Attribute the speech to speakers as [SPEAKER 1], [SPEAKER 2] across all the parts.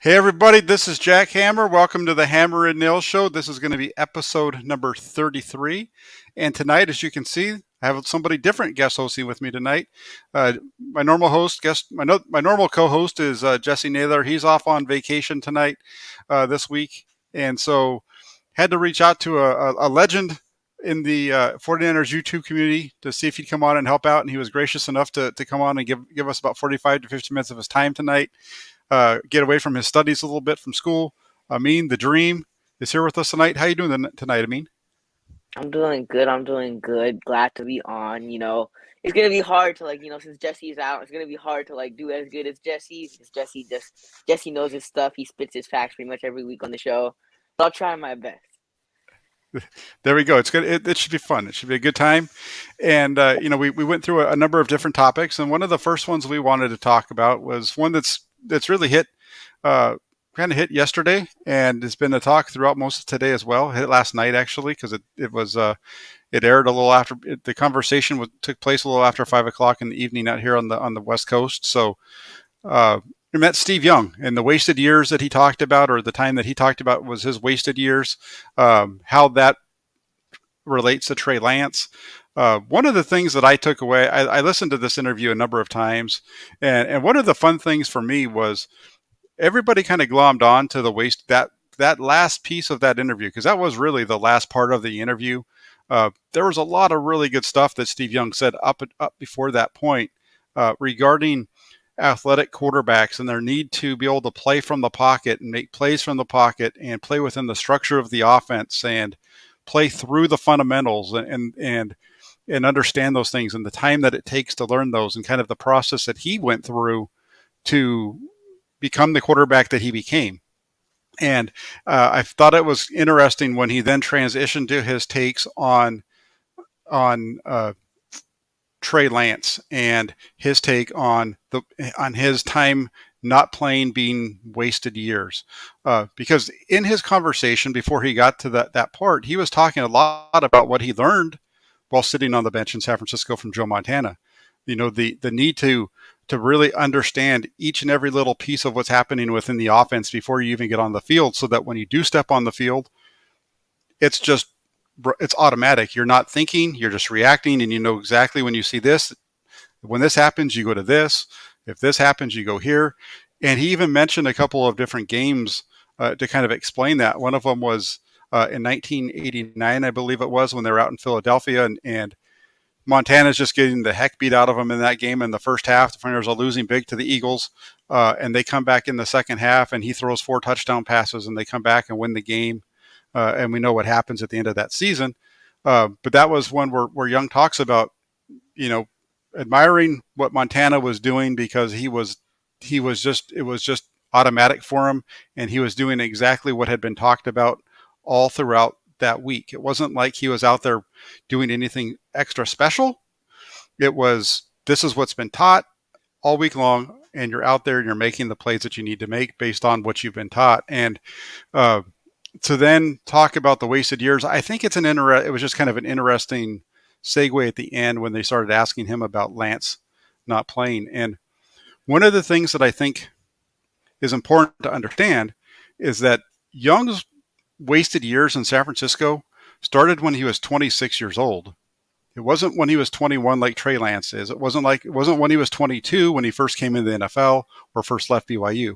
[SPEAKER 1] Hey everybody, this is Jack Hammer. Welcome to the Hammer Nayls Show. This is going to be episode number 33. And tonight, as you can see, I have somebody different guest hosting with me tonight. My normal co-host is Jessie Naylor. He's off on vacation tonight this week. And so had to reach out to a legend in the 49ers YouTube community to see if he'd come on and help out. And he was gracious enough to come on and give us about 45 to 50 minutes of his time tonight. Get away from his studies a little bit from school. Amin, the dream, is here with us tonight. How you doing tonight, Amin?
[SPEAKER 2] I'm doing good. I'm doing good. Glad to be on. It's gonna be hard to since Jesse's out, it's gonna be hard to do as good as Jesse. Because Jesse knows his stuff. He spits his facts pretty much every week on the show. But I'll try my best.
[SPEAKER 1] There we go. It's good. It should be fun. It should be a good time. And we went through a number of different topics, and one of the first ones we wanted to talk about was one that's really hit. Kind of hit yesterday, and it's been a talk throughout most of today as well. Hit last night actually, because it aired a little after the conversation took place a little after 5 o'clock in the evening out here on the West Coast. So we met Steve Young, and the wasted years that he talked about, or the time that he talked about, was his wasted years. How that relates to Trey Lance. One of the things that I took away, I listened to this interview a number of times, and one of the fun things for me was everybody kind of glommed on to that last piece of that interview, because that was really the last part of the interview. There was a lot of really good stuff that Steve Young said up before that point regarding athletic quarterbacks and their need to be able to play from the pocket and make plays from the pocket and play within the structure of the offense and play through the fundamentals and understand those things and the time that it takes to learn those, and kind of the process that he went through to become the quarterback that he became. And I thought it was interesting when he then transitioned to his takes on Trey Lance and his take on his time not playing being wasted years. Because in his conversation before he got to that part, he was talking a lot about what he learned while sitting on the bench in San Francisco from Joe Montana. The need to really understand each and every little piece of what's happening within the offense before you even get on the field, so that when you do step on the field, it's automatic. You're not thinking, you're just reacting, and you know exactly when you see this. When this happens, you go to this. If this happens, you go here. And he even mentioned a couple of different games to kind of explain that. One of them was in 1989, I believe it was, when they were out in Philadelphia, and Montana's just getting the heck beat out of them in that game in the first half. The 49ers are losing big to the Eagles, and they come back in the second half, and he throws 4 touchdown passes, and they come back and win the game. And we know what happens at the end of that season. But that was one where Young talks about, admiring what Montana was doing, because it was just automatic for him, and he was doing exactly what had been talked about all throughout that week. It wasn't like he was out there doing anything extra special. It was, this is what's been taught all week long, and you're out there and you're making the plays that you need to make based on what you've been taught. And to then talk about the wasted years, I think it was just kind of an interesting segue at the end when they started asking him about Lance not playing. And one of the things that I think is important to understand is that Young's wasted years in San Francisco started when he was 26 years old. It wasn't when he was 21 like Trey Lance is. It wasn't when he was 22 when he first came into the NFL or first left BYU.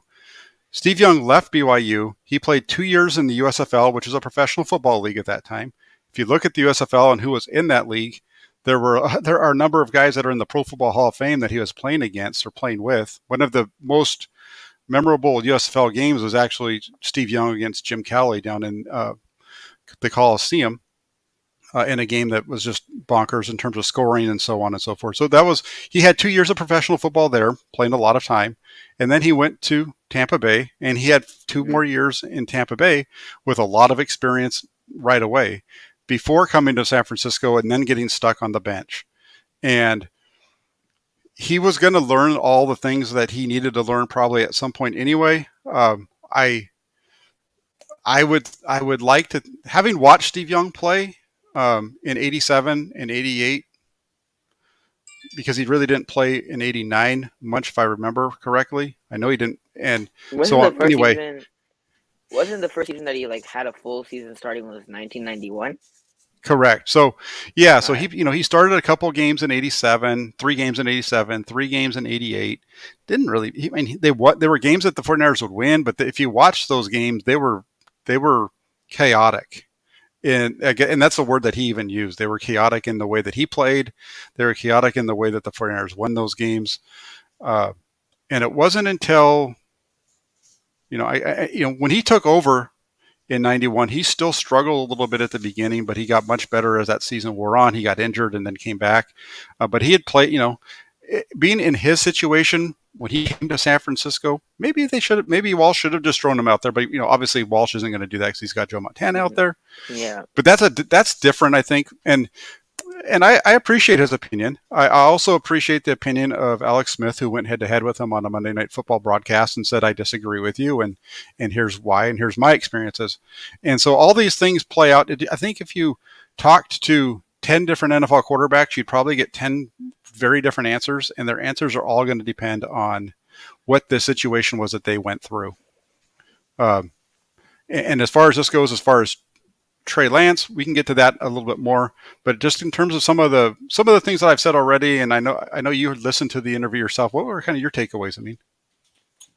[SPEAKER 1] Steve Young left BYU. He played 2 years in the USFL, which is a professional football league at that time. If you look at the USFL and who was in that league, there are a number of guys that are in the Pro Football Hall of Fame that he was playing against or playing with. One of the most memorable USFL games was actually Steve Young against Jim Cowley down in the Coliseum in a game that was just bonkers in terms of scoring and so on and so forth. So he had 2 years of professional football there, playing a lot of time. And then he went to Tampa Bay, and he had 2 more years in Tampa Bay with a lot of experience right away before coming to San Francisco and then getting stuck on the bench. And he was going to learn all the things that he needed to learn probably at some point anyway. I would like to, having watched Steve Young play in 87 and 88, because he really didn't play in 89 much, if I remember correctly. I know he didn't And
[SPEAKER 2] Wasn't
[SPEAKER 1] so
[SPEAKER 2] the first
[SPEAKER 1] anyway,
[SPEAKER 2] season? Wasn't the first season that he like had a full season starting was 1991?
[SPEAKER 1] correct. So yeah,
[SPEAKER 2] All
[SPEAKER 1] so
[SPEAKER 2] right.
[SPEAKER 1] he started a couple games in '87, 3 games in '87, 3 games in '88. Didn't really. I mean, there were games that the 49ers would win, but if you watch those games, they were chaotic. And that's the word that he even used. They were chaotic in the way that he played. They were chaotic in the way that the 49ers won those games. Uh, and it wasn't until when he took over in '91, he still struggled a little bit at the beginning, but he got much better as that season wore on. He got injured and then came back, but he had played. Being in his situation when he came to San Francisco, maybe Walsh should have just thrown him out there. But obviously Walsh isn't going to do that because he's got Joe Montana out there.
[SPEAKER 2] Yeah.
[SPEAKER 1] But that's different, I think, and I appreciate his opinion. I also appreciate the opinion of Alex Smith, who went head to head with him on a Monday Night Football broadcast and said, "I disagree with you, and here's why, and here's my experiences." And so all these things play out. I think if you talked to 10 different NFL quarterbacks, you'd probably get 10 very different answers, and their answers are all going to depend on what the situation was that they went through. Um, and as far as this goes, as far as Trey Lance, we can get to that a little bit more, but just in terms of some of the things that I've said already, and I know you listened to the interview yourself. What were kind of your takeaways?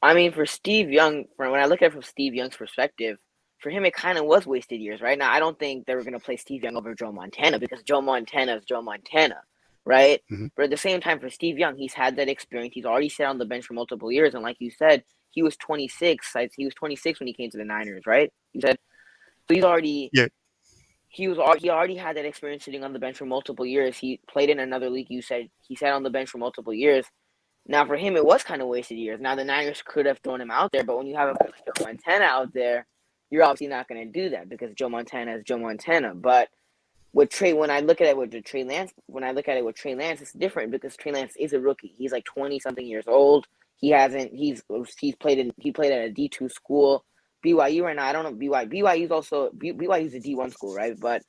[SPEAKER 2] I mean, for Steve Young, when I look at it from Steve Young's perspective, for him it kind of was wasted years, right? Now I don't think they were gonna play Steve Young over Joe Montana because Joe Montana is Joe Montana, right?
[SPEAKER 1] Mm-hmm.
[SPEAKER 2] But at the same time, for Steve Young, he's had that experience. He's already sat on the bench for multiple years, and like you said, he was 26. He was 26 when he came to the Niners, right? You said so.
[SPEAKER 1] Yeah.
[SPEAKER 2] He already had that experience sitting on the bench for multiple years. He played in another league. You said he sat on the bench for multiple years. Now for him, it was kind of wasted years. Now the Niners could have thrown him out there, but when you have a guy like Joe Montana out there, you're obviously not going to do that because Joe Montana is Joe Montana. But when I look at it with Trey Lance, it's different because Trey Lance is a rookie. He's like 20 something years old. He played at a D2 school. BYU right now, I don't know BYU's a D1 school, right? But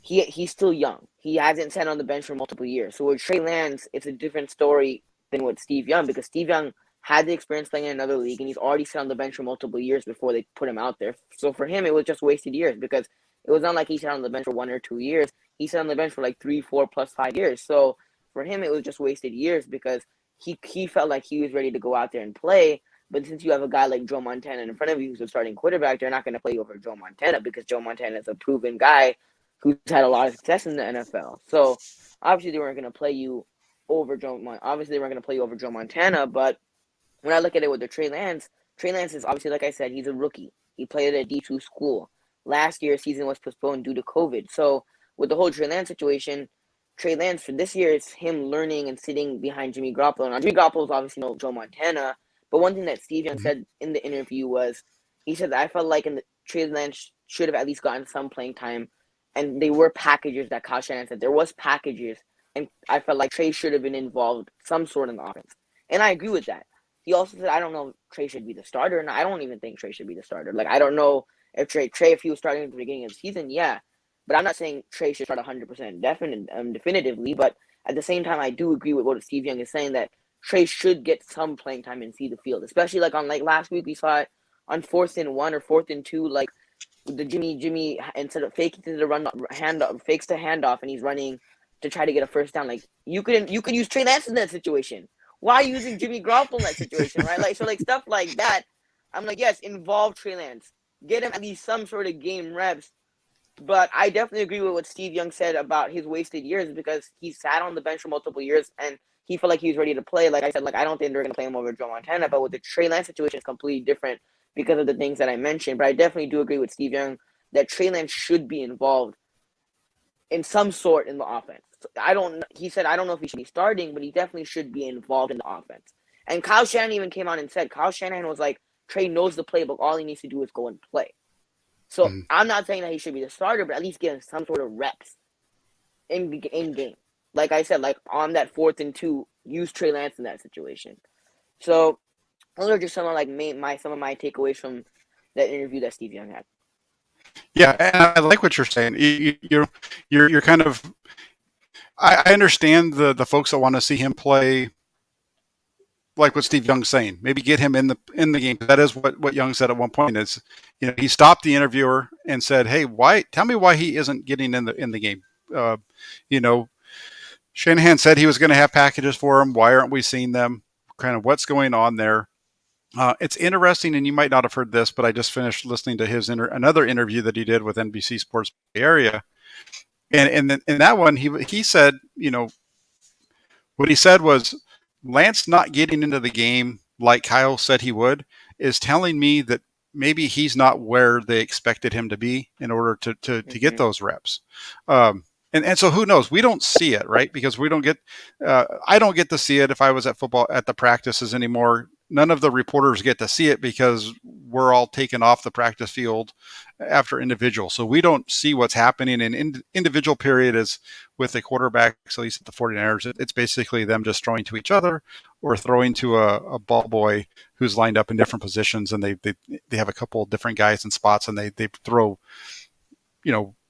[SPEAKER 2] he's still young. He hasn't sat on the bench for multiple years. So with Trey Lance, it's a different story than with Steve Young because Steve Young had the experience playing in another league and he's already sat on the bench for multiple years before they put him out there. So for him, it was just wasted years because it was not like he sat on the bench for 1 or 2 years. He sat on the bench for like 3, 4 plus 5 years. So for him, it was just wasted years because he felt like he was ready to go out there and play. But since you have a guy like Joe Montana in front of you who's a starting quarterback, they're not going to play over Joe Montana because Joe Montana is a proven guy who's had a lot of success in the NFL. So obviously they weren't going to play you over Joe Montana. But when I look at it with Trey Lance is obviously, like I said, he's a rookie. He played at a D2 school. Last year's season was postponed due to COVID. So with the whole Trey Lance situation, Trey Lance for this year, it's him learning and sitting behind Jimmy Garoppolo. Now Jimmy Garoppolo is obviously no Joe Montana, but one thing that Steve Young
[SPEAKER 1] Mm-hmm.
[SPEAKER 2] said in the interview was, he said that I felt like Trey Lance should have at least gotten some playing time, and they were packages that Kyle Shanahan said. There was packages, and I felt like Trey should have been involved some sort in the offense. And I agree with that. He also said, I don't know if Trey should be the starter, and I don't even think Trey should be the starter. Like, I don't know if Trey, if he was starting at the beginning of the season, yeah. But I'm not saying Trey should start 100% definitively, but at the same time, I do agree with what Steve Young is saying that Trey should get some playing time and see the field, especially like on like last week we saw it on 4th and 1 or 4th and 2, like the Jimmy instead of faking to the run handoff, fakes the handoff and he's running to try to get a first down. Like you could use Trey Lance in that situation. Why using Jimmy Garoppolo in that situation, right? Like so, like stuff like that. I'm like, yes, involve Trey Lance, get him at least some sort of game reps. But I definitely agree with what Steve Young said about his wasted years because he sat on the bench for multiple years and he felt like he was ready to play. Like I said, like I don't think they're going to play him over Joe Montana, but with the Trey Lance situation, it's completely different because of the things that I mentioned. But I definitely do agree with Steve Young that Trey Lance should be involved in some sort in the offense. He said, I don't know if he should be starting, but he definitely should be involved in the offense. And Kyle Shanahan even came out and said, Kyle Shanahan was like, Trey knows the playbook. All he needs to do is go and play. So
[SPEAKER 1] Mm-hmm.
[SPEAKER 2] I'm not saying that he should be the starter, but at least get him some sort of reps in game. Like I said, like on that 4th and 2, use Trey Lance in that situation. So those are just some of like some of my takeaways from that interview that Steve Young had.
[SPEAKER 1] Yeah, and I like what you're saying. You're kind of. I understand the folks that want to see him play like what Steve Young's saying. Maybe get him in the game. That is what Young said at one point. Is he stopped the interviewer and said, "Hey, why? Tell me why he isn't getting in the game." Uh, you know, Shanahan said he was going to have packages for him. Why aren't we seeing them? Kind of what's going on there? It's interesting, and you might not have heard this, but I just finished listening to another interview that he did with NBC Sports Bay Area, and in that one he said, what he said was Lance not getting into the game like Kyle said he would is telling me that maybe he's not where they expected him to be in order to get
[SPEAKER 2] Mm-hmm.
[SPEAKER 1] those reps. And so who knows? We don't see it, right? Because we don't get, I don't get to see it if I was at football at the practices anymore. None of the reporters get to see it because we're all taken off the practice field after individual. So we don't see what's happening in individual period is with the quarterbacks, at least at the 49ers. It's basically them just throwing to each other or throwing to a ball boy who's lined up in different positions, and they have a couple of different guys in spots, and they throw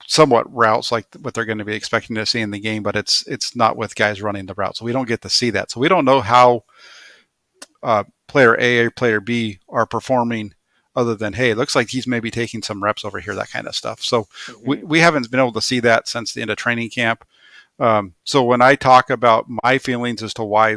[SPEAKER 1] somewhat routes like what they're going to be expecting to see in the game, but it's not with guys running the route, so we don't get to see that. So we don't know how player A or player B are performing, other than, hey, it looks like he's maybe taking some reps over here, that kind of stuff. So
[SPEAKER 2] Mm-hmm.
[SPEAKER 1] we haven't been able to see that since the end of training camp. So when I talk about my feelings as to why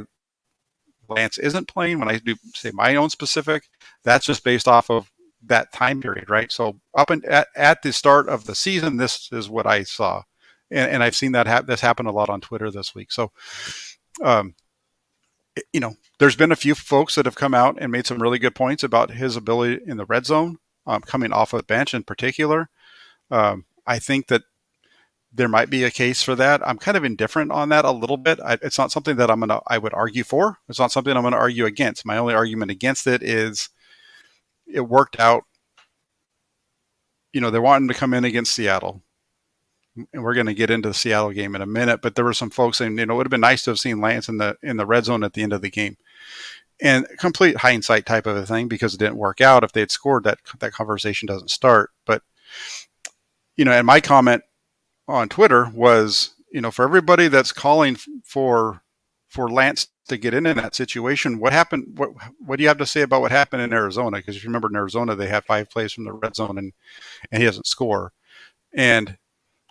[SPEAKER 1] Lance isn't playing, when I do say my own specific, that's just based off of that time period, right? So up and at the start of the season, this is what I saw, and I've seen that this happen a lot on Twitter this week. So, um, there's been a few folks that have come out and made some really good points about his ability in the red zone, coming off of the bench in particular. I think that there might be a case for that. I'm kind of indifferent on that a little bit. It's not something that I would argue for. It's not something I'm going to argue against. My only argument against it is it worked out. They want him to come in against Seattle, and we're going to get into the Seattle game in a minute. But there were some folks saying, it would have been nice to have seen Lance in the red zone at the end of the game. And complete hindsight type of a thing, because it didn't work out. If they had scored, that conversation doesn't start. But and my comment on Twitter was, for everybody that's calling for Lance to get in that situation, what happened? What do you have to say about what happened in Arizona? Because if you remember, in Arizona, they had 5 plays from the red zone, and he doesn't score. And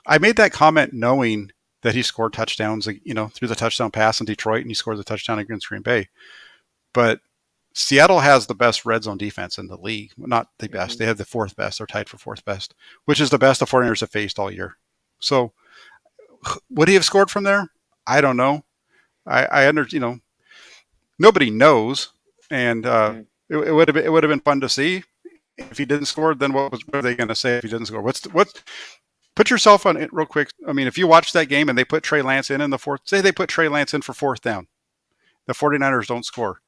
[SPEAKER 1] I made that comment knowing that he scored touchdowns, through the touchdown pass in Detroit, and he scored the touchdown against Green Bay. But Seattle has the best red zone defense in the league. Not the best.
[SPEAKER 2] Mm-hmm.
[SPEAKER 1] They have the 4th best. They're tied for 4th best, which is the best the 49ers have faced all year. So would he have scored from there? I don't know. Nobody knows, and
[SPEAKER 2] Mm-hmm.
[SPEAKER 1] it would have been fun to see. If he didn't score, then what are they going to say if he didn't score? What's put yourself on it real quick. I mean, if you watch that game and they put Trey Lance in the fourth, say they put Trey Lance in for 4th down, the 49ers don't score.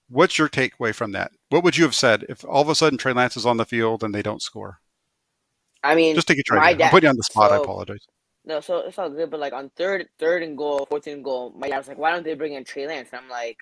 [SPEAKER 1] What's your takeaway from that? What would you have said if all of a sudden Trey Lance is on the field and they don't score?
[SPEAKER 2] I mean,
[SPEAKER 1] Just take a try
[SPEAKER 2] my
[SPEAKER 1] here. I'm
[SPEAKER 2] dad.
[SPEAKER 1] putting you on the spot. I
[SPEAKER 2] So
[SPEAKER 1] apologize.
[SPEAKER 2] no, so it's all good. But like on third and goal, 14th goal, my dad was like, "Why don't they bring in Trey Lance?" And I'm like,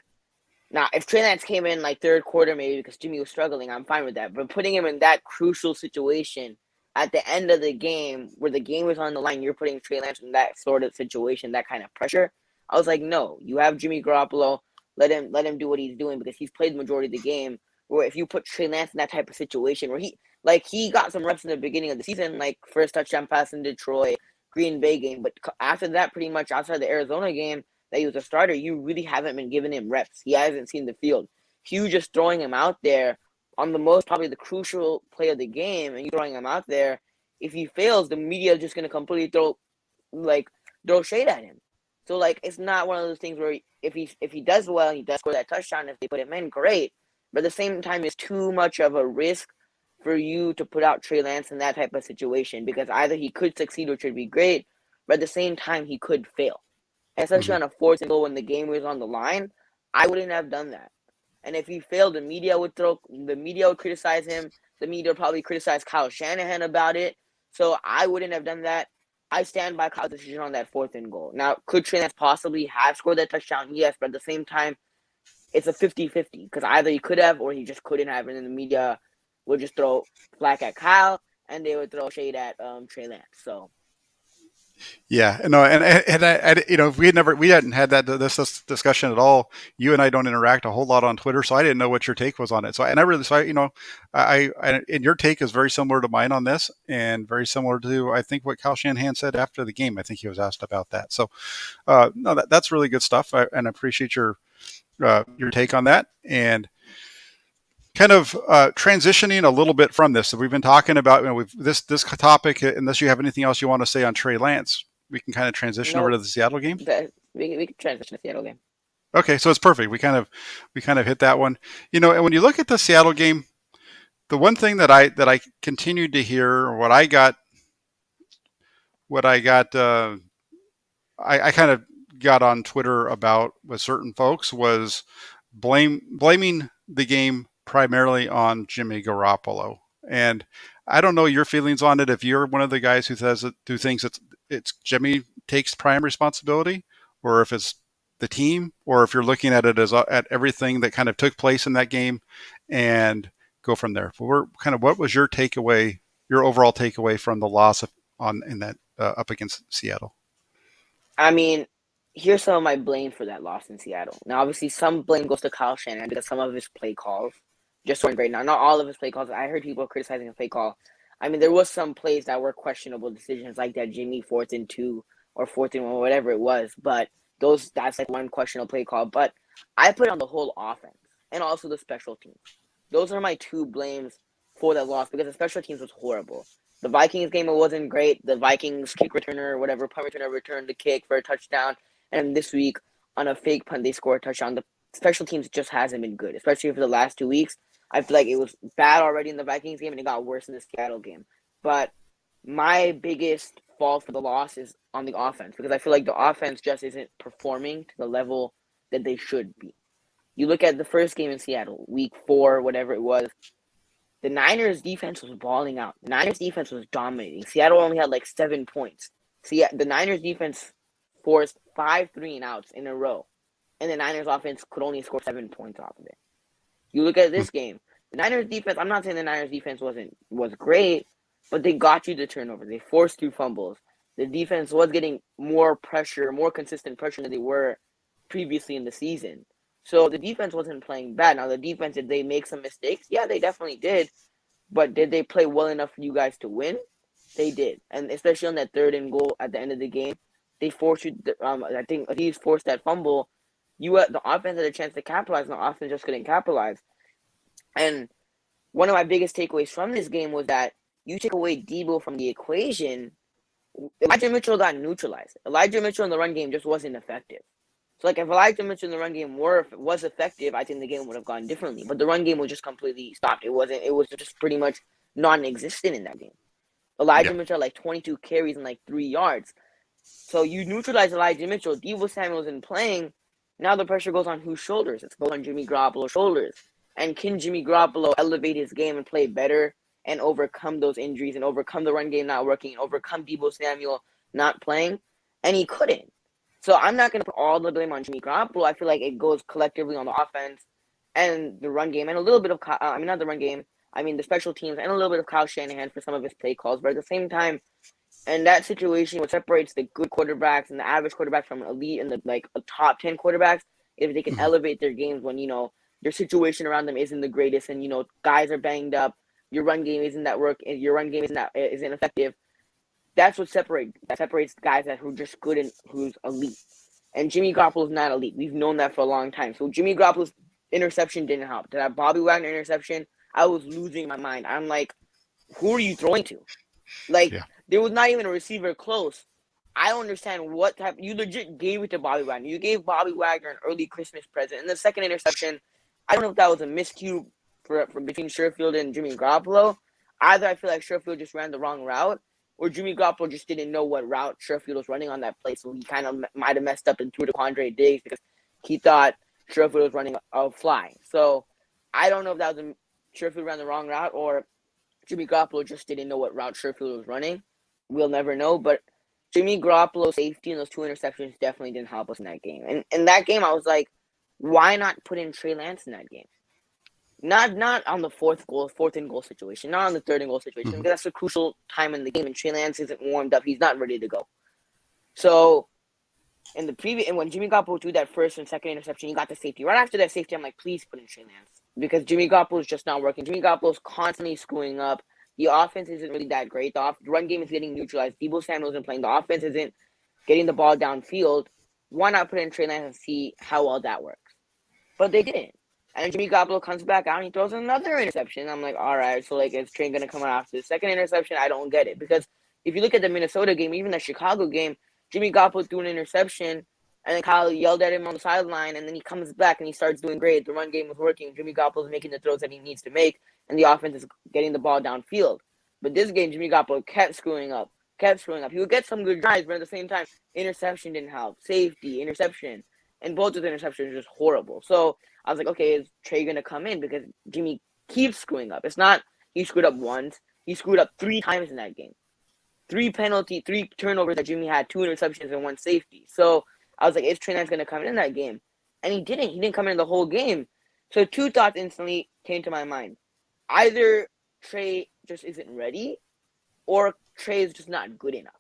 [SPEAKER 2] "Nah, if Trey Lance came in like third quarter, maybe because Jimmy was struggling, I'm fine with that. But putting him in that crucial situation at the end of the game, where the game is on the line, you're putting Trey Lance in that sort of situation, that kind of pressure." I was like, "No, you have Jimmy Garoppolo. Let him do what he's doing because he's played the majority of the game. Where if you put Trey Lance in that type of situation where he got some reps in the beginning of the season, like first touchdown pass in Detroit, Green Bay game, but after that, pretty much outside the Arizona game that he was a starter, you really haven't been giving him reps. He hasn't seen the field. You just throwing him out there on the most probably the crucial play of the game, and you throwing him out there. If he fails, the media is just gonna completely like throw shade at him. So like it's not one of those things where if he does well, he does score that touchdown. If they put him in, great. But at the same time, it's too much of a risk for you to put out Trey Lance in that type of situation because either he could succeed, which would be great, but at the same time he could fail. And especially
[SPEAKER 1] Mm-hmm.
[SPEAKER 2] on a 4th and goal when the game was on the line, I wouldn't have done that. And if he failed, the media would criticize him. The media would probably criticize Kyle Shanahan about it. So I wouldn't have done that. I stand by Kyle's decision on that 4th and goal. Now, could Trey Lance possibly have scored that touchdown? Yes, but at the same time, it's a 50-50 because either he could have or he just couldn't have. And then the media would just throw flack at Kyle and they would throw shade at Trey Lance. So
[SPEAKER 1] Yeah, no, if we hadn't had this discussion at all. You and I don't interact a whole lot on Twitter, so I didn't know what your take was on it. And your take is very similar to mine on this, and very similar to I think what Kyle Shanahan said after the game. I think he was asked about that. So, no, that's really good stuff, and I appreciate your take on that. And kind of transitioning a little bit from this. So we've been talking about this topic. Unless you have anything else you want to say on Trey Lance, we can kind of transition over to
[SPEAKER 2] Nope.
[SPEAKER 1] the Seattle game.
[SPEAKER 2] We can transition to Seattle game.
[SPEAKER 1] Okay, so it's perfect. We kind of hit that one. And when you look at the Seattle game, the one thing that I continued to hear, or what I kind of got on Twitter about with certain folks was blaming the game primarily on Jimmy Garoppolo. And I don't know your feelings on it. If you're one of the guys who thinks it's Jimmy takes prime responsibility, or if it's the team, or if you're looking at it as at everything that kind of took place in that game, and go from there. What was your takeaway, your overall takeaway from the loss in that up against Seattle?
[SPEAKER 2] I mean, here's some of my blame for that loss in Seattle. Now, obviously, some blame goes to Kyle Shanahan because some of his play calls just weren't great. Now, not all of his play calls. I heard people criticizing the play call. I mean, there was some plays that were questionable decisions, like that Jimmy 4th and 2 or 4th and 1, whatever it was. But that's like one questionable play call. But I put it on the whole offense and also the special teams. Those are my two blames for that loss because the special teams was horrible. The Vikings game, it wasn't great. The Vikings kick returner or whatever, punt returner returned the kick for a touchdown. And this week, on a fake punt, they scored a touchdown. The special teams just hasn't been good, especially for the last 2 weeks. I feel like it was bad already in the Vikings game, and it got worse in the Seattle game. But my biggest fault for the loss is on the offense because I feel like the offense just isn't performing to the level that they should be. You look at the first game in Seattle, week 4, whatever it was, the Niners defense was balling out. The Niners defense was dominating. Seattle only had like 7 points. See, the Niners defense forced 5 3-and-outs in a row, and the Niners offense could only score 7 points off of it. You look at this game, the Niners defense. I'm not saying the Niners defense was great, but they got you the turnover. They forced 2 fumbles. The defense was getting more pressure, more consistent pressure than they were previously in the season. So the defense wasn't playing bad. Now the defense, did they make some mistakes? Yeah, they definitely did. But did they play well enough for you guys to win? They did, and especially on that 3rd-and-goal at the end of the game, they forced you. I think he forced that fumble. The offense had a chance to capitalize, and the offense just couldn't capitalize. And one of my biggest takeaways from this game was that you take away Deebo from the equation, Elijah Mitchell got neutralized. Elijah Mitchell in the run game just wasn't effective. So, like, if Elijah Mitchell in the run game was effective, I think the game would have gone differently. But the run game was just completely stopped. It was just pretty much non-existent in that game. Elijah
[SPEAKER 1] Yeah.
[SPEAKER 2] Mitchell had like 22 carries and like 3 yards. So you neutralize Elijah Mitchell. Deebo Samuel isn't playing. Now the pressure goes on whose shoulders? It's goes on Jimmy Garoppolo's shoulders. And can Jimmy Garoppolo elevate his game and play better and overcome those injuries and overcome the run game not working and overcome Deebo Samuel not playing? And he couldn't. So I'm not going to put all the blame on Jimmy Garoppolo. I feel like it goes collectively on the offense and the run game and a little bit of not the run game. I mean the special teams and a little bit of Kyle Shanahan for some of his play calls. But at the same time, in that situation, what separates the good quarterbacks and the average quarterbacks from elite and the like a top 10 quarterbacks, if they can
[SPEAKER 1] Mm-hmm.
[SPEAKER 2] elevate their games when their situation around them isn't the greatest and guys are banged up, your run game isn't that work, and your run game isn't effective. That's what separates guys that who are just good and who's elite. And Jimmy Garoppolo's not elite. We've known that for a long time. So Jimmy Garoppolo's interception didn't help. That Bobby Wagner interception, I was losing my mind. I'm like, who are you throwing to? Like,
[SPEAKER 1] Yeah.
[SPEAKER 2] there was not even a receiver close. I don't understand what type. You legit gave it to Bobby Wagner. You gave Bobby Wagner an early Christmas present. And the second interception, I don't know if that was a miscue for between Sherfield and Jimmy Garoppolo. Either I feel like Sherfield just ran the wrong route, or Jimmy Garoppolo just didn't know what route Sherfield was running on that play, so he kind of might have messed up and threw to Quandre Diggs because he thought Sherfield was running a fly. So I don't know if that was Sherfield ran the wrong route or Jimmy Garoppolo just didn't know what route Sherfield was running. We'll never know, but Jimmy Garoppolo's safety and those 2 interceptions definitely didn't help us in that game. And in that game, I was like, why not put in Trey Lance in that game? Not on the 4th and goal situation, not on the 3rd-and-goal situation,
[SPEAKER 1] Mm-hmm.
[SPEAKER 2] because that's a crucial time in the game, and Trey Lance isn't warmed up. He's not ready to go. So in the previous, and when Jimmy Garoppolo threw that first and second interception, he got the safety. Right after that safety, I'm like, please put in Trey Lance because Jimmy Garoppolo is just not working. Jimmy Garoppolo is constantly screwing up. The offense isn't really that great. The run game is getting neutralized. Deebo Samuel isn't playing. The offense isn't getting the ball downfield. Why not put in Trey Lance and see how well that works? But they didn't. And then Jimmy Garoppolo comes back out and he throws another interception. I'm like, all right, so like, is Trey gonna come out after the second interception? I don't get it because if you look at the Minnesota game, even the Chicago game, Jimmy Garoppolo threw an interception, and then Kyle yelled at him on the sideline, and then he comes back and he starts doing great. The run game was working. Jimmy Garoppolo is making the throws that he needs to make, and the offense is getting the ball downfield. But this game, Jimmy Garoppolo kept screwing up. He would get some good drives, but at the same time, interception didn't help. Safety, interception, and both of the interceptions were just horrible. So I was like, okay, is Trey gonna come in because Jimmy keeps screwing up? It's not he screwed up once; he screwed up 3 times in that game. 3 turnovers that Jimmy had, 2 interceptions and 1 safety. So I was like, is Trey Lance gonna come in that game? And he didn't. He didn't come in the whole game. So 2 thoughts instantly came to my mind: either Trey just isn't ready, or Trey is just not good enough.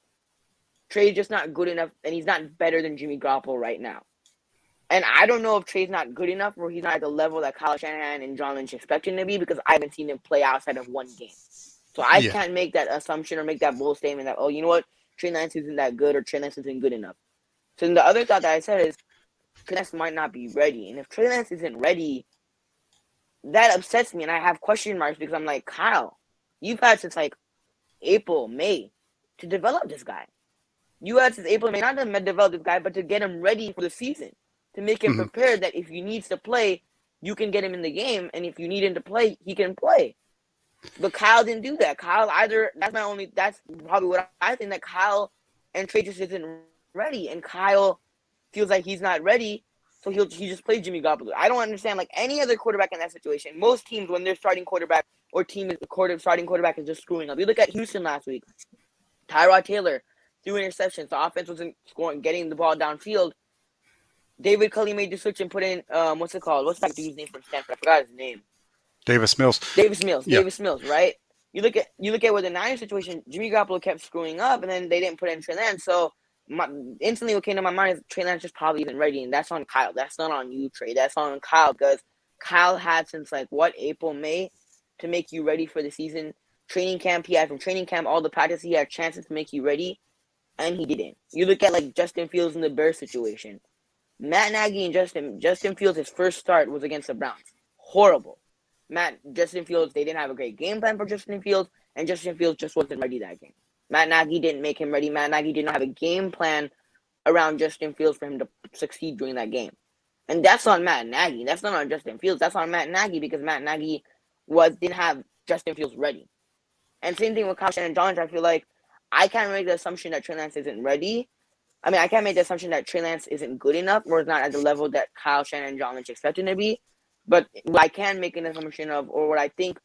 [SPEAKER 2] Trey is just not good enough, and he's not better than Jimmy Garoppolo right now. And I don't know if Trey's not good enough or he's not at the level that Kyle Shanahan and John Lynch expect him to be because I haven't seen him play outside of one game. So I
[SPEAKER 1] Yeah.
[SPEAKER 2] can't make that assumption or make that bold statement that, oh, you know what, Trey Lance isn't that good or Trey Lance isn't good enough. So then the other thought that I said is Trey Lance might not be ready. And if Trey Lance isn't ready, that upsets me. And I have question marks because I'm like, Kyle, you've had since like April, May to develop this guy. You had since April, May not to develop this guy, but to get him ready for the season. To make him
[SPEAKER 1] Mm-hmm.
[SPEAKER 2] prepared that if he needs to play, you can get him in the game. And if you need him to play, he can play. But Kyle didn't do that. That's probably what I think, that Kyle and Trey just isn't ready. And Kyle feels like he's not ready, so he just plays Jimmy Garoppolo. I don't understand, like any other quarterback in that situation. Most teams, when their starting quarterback or starting quarterback is just screwing up. You look at Houston last week. Tyrod Taylor threw interceptions. The offense wasn't getting the ball downfield. David Culley made the switch and put in what's it called? What's that dude's name from Stanford? I forgot his name.
[SPEAKER 1] Davis Mills. Yeah.
[SPEAKER 2] Davis Mills, right? You look at with the Niners situation, Jimmy Garoppolo kept screwing up, and then they didn't put in Trey Lance. So instantly, what came to my mind is Trey Lance just probably isn't ready, and that's on Kyle. That's not on you, Trey. That's on Kyle because Kyle had since like April, May to make you ready for the season. Training camp, he had from training camp all the practice, he had chances to make you ready, and he didn't. You look at like Justin Fields in the Bears situation. Matt Nagy and Justin Fields, his first start was against the Browns. Horrible. Justin Fields, they didn't have a great game plan for Justin Fields, and Justin Fields just wasn't ready that game. Matt Nagy didn't make him ready. Matt Nagy did not have a game plan around Justin Fields for him to succeed during that game. And that's on Matt Nagy. That's not on Justin Fields. That's on Matt Nagy because Matt Nagy didn't have Justin Fields ready. And same thing with Kyle Shanahan and John. I feel like I can't make the assumption that Trey Lance isn't ready. I mean, I can't make the assumption that Trey Lance isn't good enough or is not at the level that Kyle Shanahan and John Lynch expect him to be. But what I can make an assumption of, or what I think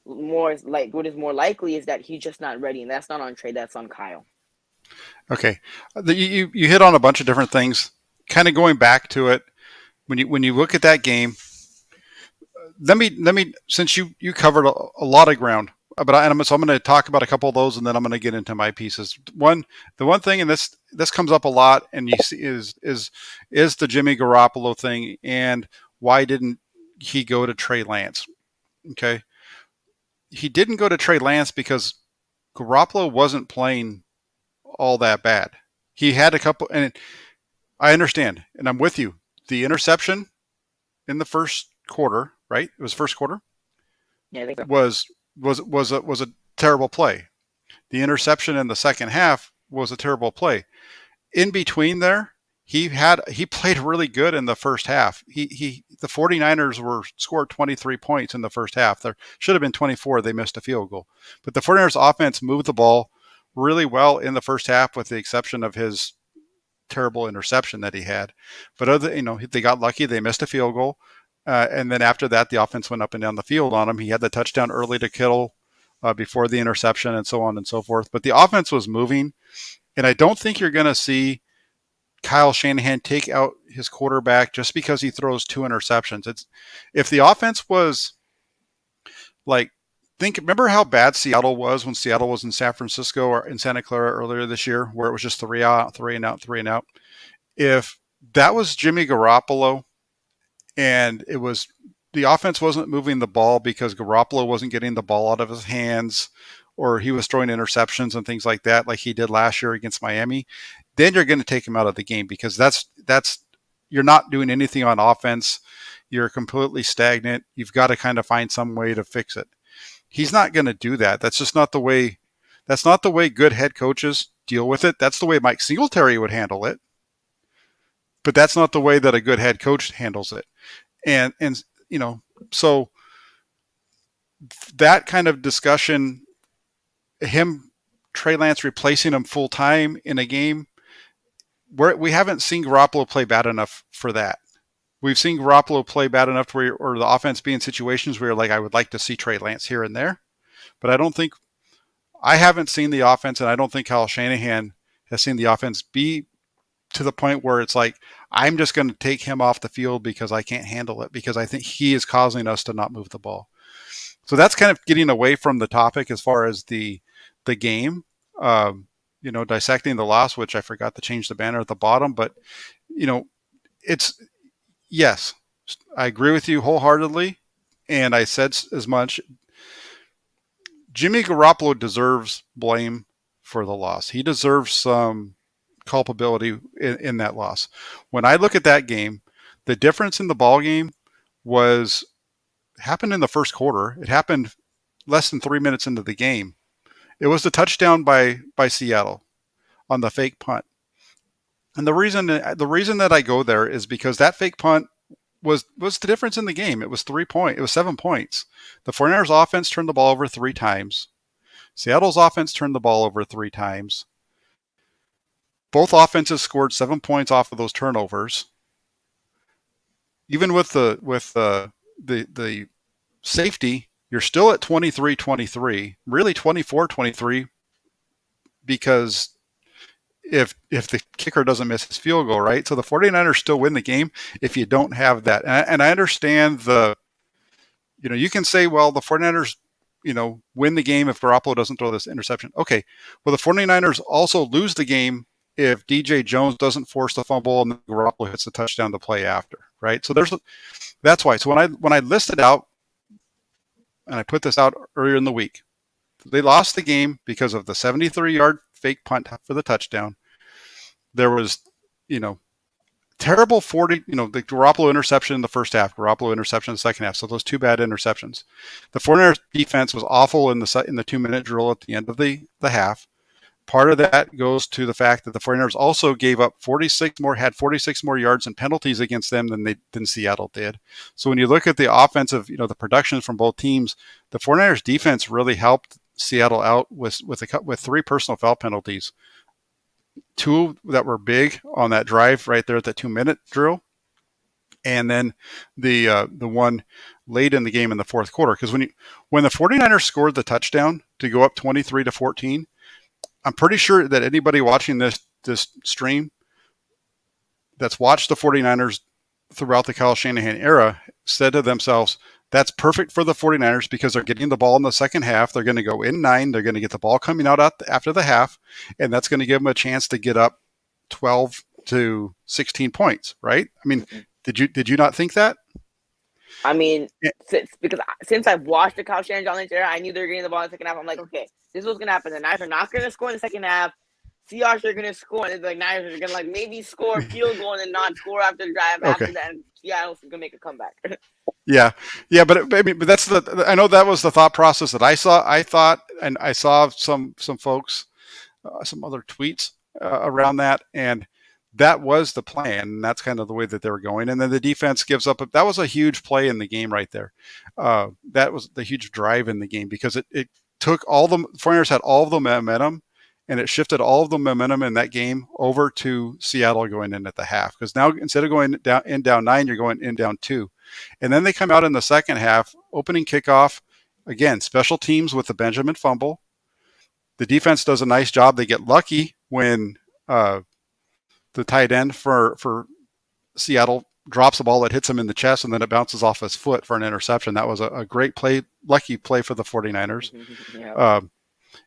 [SPEAKER 2] more is like, what is more likely is that he's just not ready, and that's not on Trey, that's on Kyle.
[SPEAKER 1] Okay. You hit on a bunch of different things. Kind of going back to it, when you look at that game, let me since you covered a lot of ground, but I'm going to talk about a couple of those, and then I'm going to get into my pieces. The one thing, and this comes up a lot, and you see is the Jimmy Garoppolo thing, and why didn't he go to Trey Lance? Okay, he didn't go to Trey Lance because Garoppolo wasn't playing all that bad. He had a couple, and I understand, and I'm with you. The interception in the first quarter, right? It was first quarter.
[SPEAKER 2] Yeah, I think so.
[SPEAKER 1] Was a terrible play. The interception in the second half was a terrible play. In between there, he played really good in the first half. The 49ers scored 23 points in the first half. There should have been 24. They missed a field goal. But the 49ers offense moved the ball really well in the first half, with the exception of his terrible interception that he had. But they got lucky. They missed a field goal. And then after that, the offense went up and down the field on him. He had the touchdown early to Kittle before the interception, and so on and so forth. But the offense was moving, and I don't think you're going to see Kyle Shanahan take out his quarterback just because he throws 2 interceptions. If the offense was like remember how bad Seattle was when Seattle was in San Francisco or in Santa Clara earlier this year, where it was just three out, three and out, three and out. If that was Jimmy Garoppolo and it was the offense wasn't moving the ball because Garoppolo wasn't getting the ball out of his hands or he was throwing interceptions and things like that, like he did last year against Miami, then you're going to take him out of the game because that's you're not doing anything on offense. You're completely stagnant. You've got to kind of find some way to fix it. He's not going to do that. That's just not the way. That's not the way good head coaches deal with it. That's the way Mike Singletary would handle it, but that's not the way that a good head coach handles it. And so that kind of discussion, him Trey Lance replacing him full time in a game, we haven't seen Garoppolo play bad enough for that. We've seen Garoppolo play bad enough or the offense be in situations where like I would like to see Trey Lance here and there, but I haven't seen the offense, and I don't think Kyle Shanahan has seen the offense be to the point where it's like I'm just going to take him off the field because I can't handle it because I think he is causing us to not move the ball. So that's kind of getting away from the topic as far as the game. Dissecting the loss, which I forgot to change the banner at the bottom, but it's yes, I agree with you wholeheartedly, and I said as much. Jimmy Garoppolo deserves blame for the loss. He deserves some culpability in that loss. When I look at that game, the difference in the ball game happened in the first quarter. It happened less than 3 minutes into the game. It was the touchdown by Seattle on the fake punt. And the reason that I go there is because that fake punt was the difference in the game. It was 3 points. It was 7 points. The 49ers offense turned the ball over 3 times. Seattle's offense turned the ball over 3 times. Both offenses scored 7 points off of those turnovers. Even with the safety, you're still at 23-23, really 24-23, because if the kicker doesn't miss his field goal, right? So the 49ers still win the game if you don't have that. And I understand you can say, well, the 49ers, win the game if Garoppolo doesn't throw this interception. Okay. Well, the 49ers also lose the game if DJ Jones doesn't force the fumble and Garoppolo hits the touchdown to play after, right? So that's why. So when I listed out, and I put this out earlier in the week, they lost the game because of the 73-yard fake punt for the touchdown. There was, terrible 40, the Garoppolo interception in the first half, Garoppolo interception in the second half. So those 2 bad interceptions. The 49ers defense was awful in the 2-minute drill at the end of the half. Part of that goes to the fact that the 49ers also gave up 46 more yards and penalties against them than Seattle did. So when you look at the offensive, the production from both teams, the 49ers defense really helped Seattle out with 3 personal foul penalties. 2 that were big on that drive right there at the 2-minute drill, and then the one late in the game in the fourth quarter. Because when the 49ers scored the touchdown to go up 23-14, I'm pretty sure that anybody watching this stream that's watched the 49ers throughout the Kyle Shanahan era said to themselves, that's perfect for the 49ers because they're getting the ball in the second half. They're going to go in 9. They're going to get the ball coming out after the half, and that's going to give them a chance to get up 12 to 16 points, right? I mean, did you not think that?
[SPEAKER 2] I mean, since I've watched the Kyle Shanahan era, I knew they were getting the ball in the second half. I'm like, okay, this is what's going to happen. The Niners are not going to score in the second half. Seahawks are going to score, and the Niners are going to maybe score a field goal and then not score after the drive. Okay. After that, and Seattle's going to make a comeback.
[SPEAKER 1] Yeah, but that's I know that was the thought process that I saw. I thought, and I saw some folks, some other tweets around that, and that was the plan. And that's kind of the way that they were going. And then the defense gives up. That was a huge play in the game right there. That was the huge drive in the game because it took all the 49ers had all of the momentum, and it shifted all of the momentum in that game over to Seattle going in at the half. Because now instead of going down 9, you're going in down 2. And then they come out in the second half, opening kickoff. Again, special teams with the Benjamin fumble. The defense does a nice job. They get lucky when the tight end for Seattle drops a ball that hits him in the chest and then it bounces off his foot for an interception. That was a great play, lucky play for the 49ers.
[SPEAKER 2] Yeah.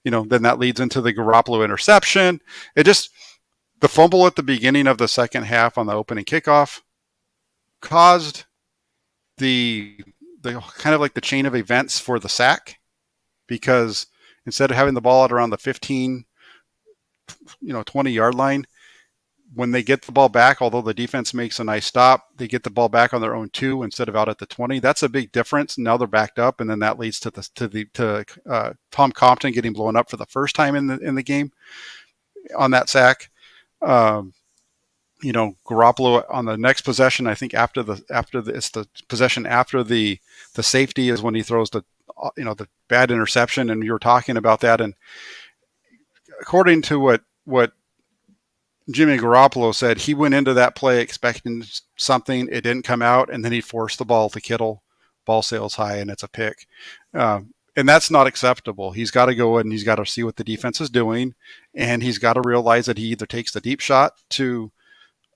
[SPEAKER 1] Then that leads into the Garoppolo interception. The fumble at the beginning of the second half on the opening kickoff caused the kind of like the chain of events for the sack, because instead of having the ball at around the 15, 20-yard line, when they get the ball back, although the defense makes a nice stop, they get the ball back on their own 2 instead of out at the 20. That's a big difference. Now they're backed up, and then that leads to Tom Compton getting blown up for the first time in the game on that sack. Garoppolo on the next possession, I think after the possession after the safety is when he throws the bad interception, and you were talking about that. And according to what Jimmy Garoppolo said, he went into that play expecting something. It didn't come out, and then he forced the ball to Kittle. Ball sails high, and it's a pick. And that's not acceptable. He's got to go and he's got to see what the defense is doing, and he's got to realize that he either takes the deep shot to,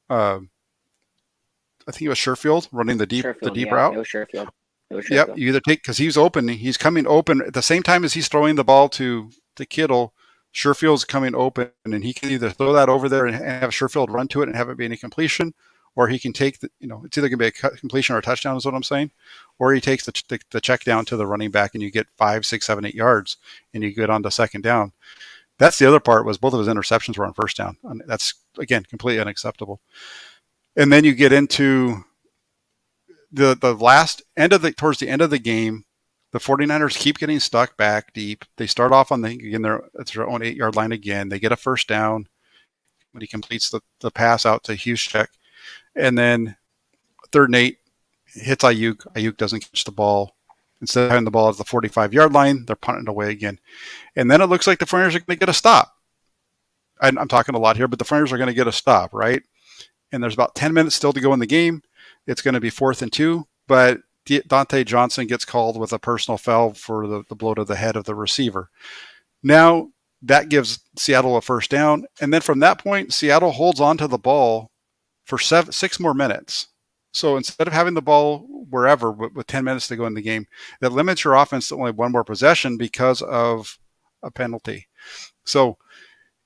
[SPEAKER 1] I think it was Sherfield running the deep route.
[SPEAKER 2] It was Sherfield.
[SPEAKER 1] Yep, you either take, because he's open. He's coming open at the same time as he's throwing the ball to Kittle. Sherfield's coming open, and he can either throw that over there and have Sherfield run to it and have it be any completion, or he can take it's either going to be a completion or a touchdown is what I'm saying, or he takes the check down to the running back and you get 5, 6, 7, 8 yards and you get on to second down. That's the other part, was both of his interceptions were on first down. And that's, again, completely unacceptable. And then you get into the last end of towards the end of the game. The 49ers keep getting stuck back deep. They start off on their own 8-yard line again. They get a first down when he completes the pass out to Juszczyk. And then 3rd and 8, hits Ayuk. Ayuk doesn't catch the ball. Instead of having the ball at the 45-yard line, they're punting it away again. And then it looks like the 49ers are going to get a stop. I'm talking a lot here, but the 49ers are going to get a stop, right? And there's about 10 minutes still to go in the game. It's going to be 4th and 2, but Dante Johnson gets called with a personal foul for the blow to the head of the receiver. Now that gives Seattle a first down. And then from that point, Seattle holds on to the ball for 6 more minutes. So instead of having the ball wherever with 10 minutes to go in the game, that limits your offense to only 1 more possession because of a penalty. So,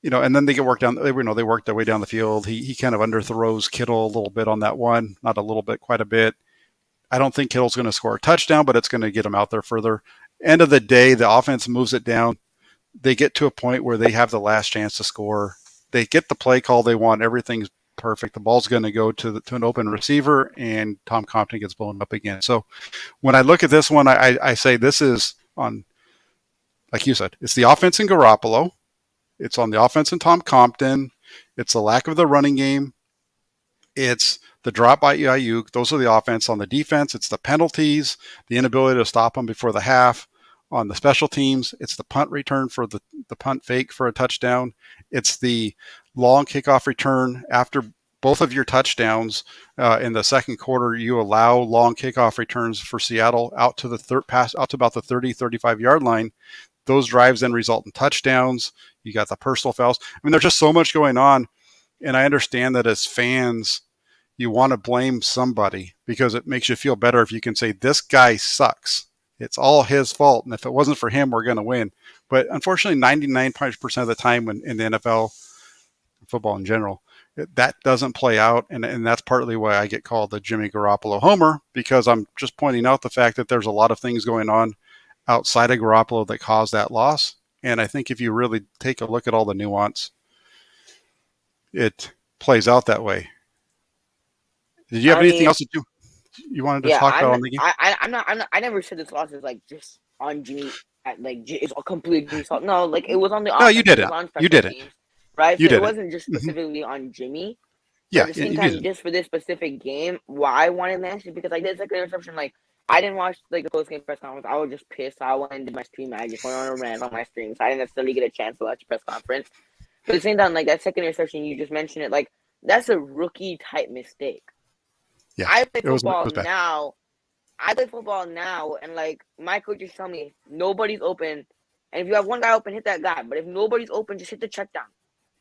[SPEAKER 1] and then they get worked down. They work their way down the field. He kind of underthrows Kittle a little bit on that one, not a little bit, quite a bit. I don't think Kittle's going to score a touchdown, but it's going to get him out there further. End of the day, the offense moves it down. They get to a point where they have the last chance to score. They get the play call they want. Everything's perfect. The ball's going to go to an open receiver, and Tom Compton gets blown up again. So when I look at this one, I say this is on, like you said, it's the offense in Garoppolo. It's on the offense in Tom Compton. It's the lack of the running game. It's the drop by Ayuk. Those are the offense. On the defense, it's the penalties, the inability to stop them before the half. On the special teams, it's the punt return for the punt fake for a touchdown. It's the long kickoff return after both of your touchdowns in the second quarter. You allow long kickoff returns for Seattle out to out to about the 30, 35-yard line. Those drives then result in touchdowns. You got the personal fouls. I mean, there's just so much going on. And I understand that as fans, you want to blame somebody because it makes you feel better if you can say, this guy sucks. It's all his fault. And if it wasn't for him, we're going to win. But unfortunately, 99% of the time when in the NFL, football in general, that doesn't play out. And that's partly why I get called the Jimmy Garoppolo homer, because I'm just pointing out the fact that there's a lot of things going on outside of Garoppolo that caused that loss. And I think if you really take a look at all the nuance, it plays out that way. Did you have anything else that you wanted to talk about on the game?
[SPEAKER 2] I never said this loss is like just on Jimmy. It's a complete Jimmy's fault. No, like it was on the.
[SPEAKER 1] No, you did it. You did it.
[SPEAKER 2] Teams, right?
[SPEAKER 1] You
[SPEAKER 2] so
[SPEAKER 1] did
[SPEAKER 2] it wasn't just specifically on Jimmy.
[SPEAKER 1] Yeah.
[SPEAKER 2] At the same time, just for this specific game, why I wanted Lance is because I did second interception. Like I didn't watch like the post game press conference. I was just pissed. I went and did my stream. I just went on a rant on my stream, so I didn't necessarily get a chance to watch the press conference. But at the same time, like that second interception, you just mentioned it. Like that's a rookie type mistake.
[SPEAKER 1] Yeah,
[SPEAKER 2] I play football now. I play football now, and like my coaches tell me, nobody's open. And if you have one guy open, hit that guy. But if nobody's open, just hit the check down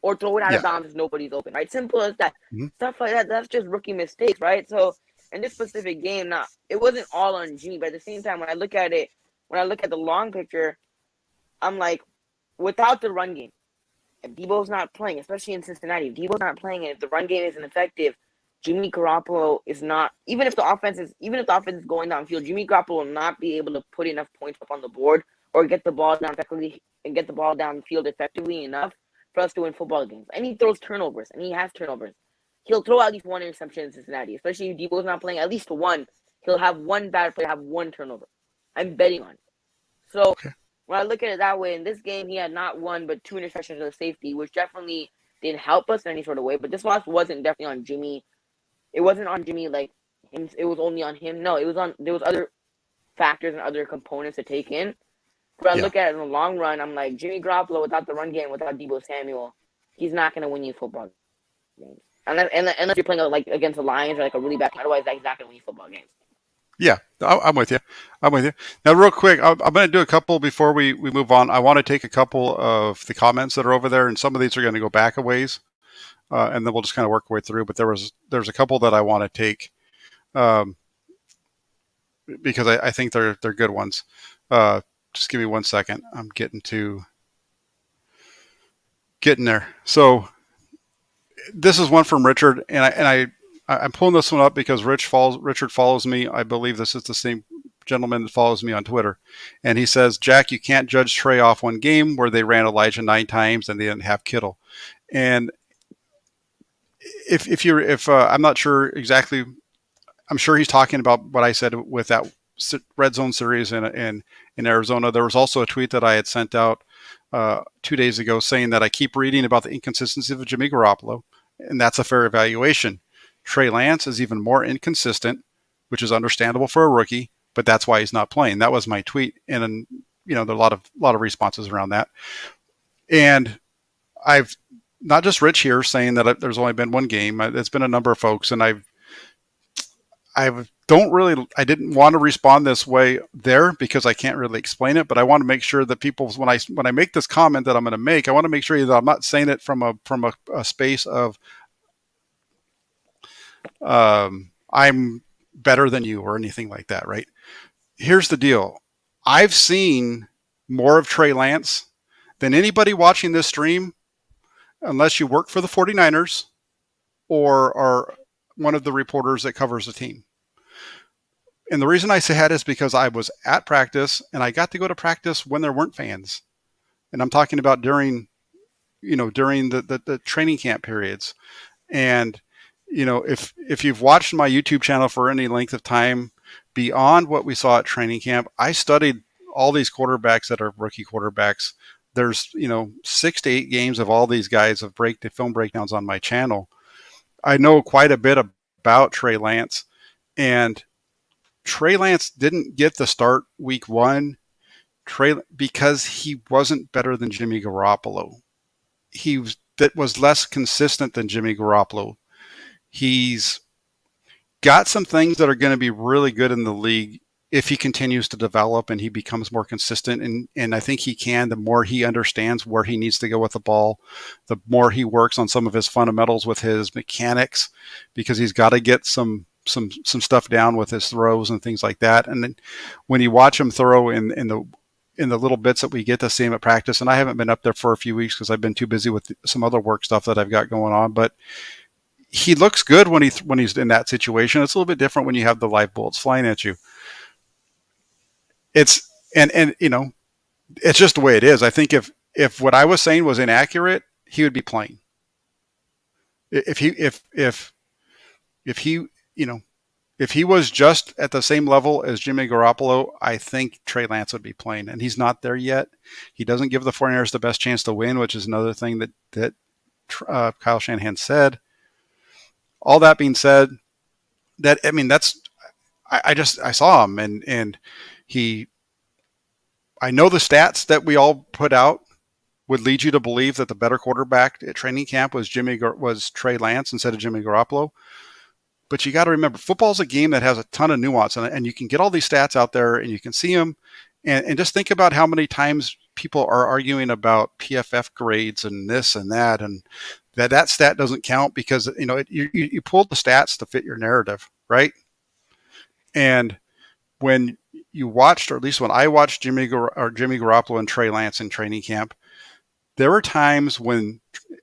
[SPEAKER 2] or throw it out of bounds if nobody's open. Right? Simple as that. Mm-hmm. Stuff like that. That's just rookie mistakes, right? So in this specific game, not it wasn't all on Jimmy, but at the same time, when I look at it, when I look at the long picture, I'm like, without the run game, if Deebo's not playing, especially in Cincinnati, if Deebo's not playing and if the run game isn't effective, Jimmy Garoppolo is not even if the offense is going downfield, Jimmy Garoppolo will not be able to put enough points up on the board or get the ball down effectively and get the ball downfield effectively enough for us to win football games. And he throws turnovers and he has turnovers. He'll throw at least one interception in Cincinnati, especially if Deebo's not playing, at least one. He'll have one bad play, have one turnover. I'm betting on it. So
[SPEAKER 1] Okay.
[SPEAKER 2] when I look at it that way, in this game, he had not one but 2 interceptions of safety, which definitely didn't help us in any sort of way. But this loss wasn't definitely on Jimmy. It wasn't on Jimmy like him. It was only on him. No, it was on. There was other factors and other components to take in. But I look at it in the long run, I'm like, Jimmy Garoppolo without the run game, without Deebo Samuel, he's not going to win you football games. Unless you're playing like against the Lions or like a really bad team. Otherwise, he's not going to win you football games.
[SPEAKER 1] Yeah, I'm with you. I'm with you. Now, real quick, I'm going to do a couple before we move on. I want to take a couple of the comments that are over there, and some of these are going to go back a ways, and then we'll just kind of work our way through. But there's a couple that I want to take because I think they're good ones. Just give me 1 second. I'm getting there. So this is one from Richard, and I'm pulling this one up because Richard follows me. I believe this is the same gentleman that follows me on Twitter. And he says, Jack, you can't judge Trey off one game where they ran Elijah 9 times and they didn't have Kittle. And if I'm not sure exactly, I'm sure he's talking about what I said with that red zone series in Arizona. There was also a tweet that I had sent out 2 days ago saying that I keep reading about the inconsistency of Jimmy Garoppolo, and that's a fair evaluation. Trey Lance is even more inconsistent, which is understandable for a rookie, but that's why he's not playing. That was my tweet, and there are a lot of responses around that. And I've not just Rich here saying that there's only been one game. It's been a number of folks, and I didn't want to respond this way there because I can't really explain it, but I want to make sure that people, when I make this comment that I'm going to make, I want to make sure that I'm not saying it from a space of I'm better than you or anything like that, right? Here's the deal. I've seen more of Trey Lance than anybody watching this stream, unless you work for the 49ers or are one of the reporters that covers the team. And the reason I say that is because I was at practice and I got to go to practice when there weren't fans. And I'm talking about during the training camp periods. And, if you've watched my YouTube channel for any length of time beyond what we saw at training camp, I studied all these quarterbacks that are rookie quarterbacks. There's, 6 to 8 games of all these guys of film breakdowns on my channel. I know quite a bit about Trey Lance, and Trey Lance didn't get the start week 1 because he wasn't better than Jimmy Garoppolo. That was less consistent than Jimmy Garoppolo. He's got some things that are going to be really good in the league if he continues to develop and he becomes more consistent. And I think he can, the more he understands where he needs to go with the ball, the more he works on some of his fundamentals with his mechanics, because he's got to get some stuff down with his throws and things like that. And then when you watch him throw in the little bits that we get to see him at practice, and I haven't been up there for a few weeks because I've been too busy with some other work stuff that I've got going on, but he looks good when he's in that situation. It's a little bit different when you have the live bullets flying at you. It's it's just the way it is. I think if what I was saying was inaccurate, he would be playing. If he was just at the same level as Jimmy Garoppolo, I think Trey Lance would be playing, and he's not there yet. He doesn't give the 49ers the best chance to win, which is another thing that Kyle Shanahan said. All that being said, I saw him and I know the stats that we all put out would lead you to believe that the better quarterback at training camp was Trey Lance instead of Jimmy Garoppolo. But you got to remember, football's a game that has a ton of nuance, and you can get all these stats out there and you can see them. And just think about how many times people are arguing about PFF grades and this and that, and that stat doesn't count because you pulled the stats to fit your narrative, right? And when you watched, or at least when I watched Jimmy Garoppolo and Trey Lance in training camp, there were times when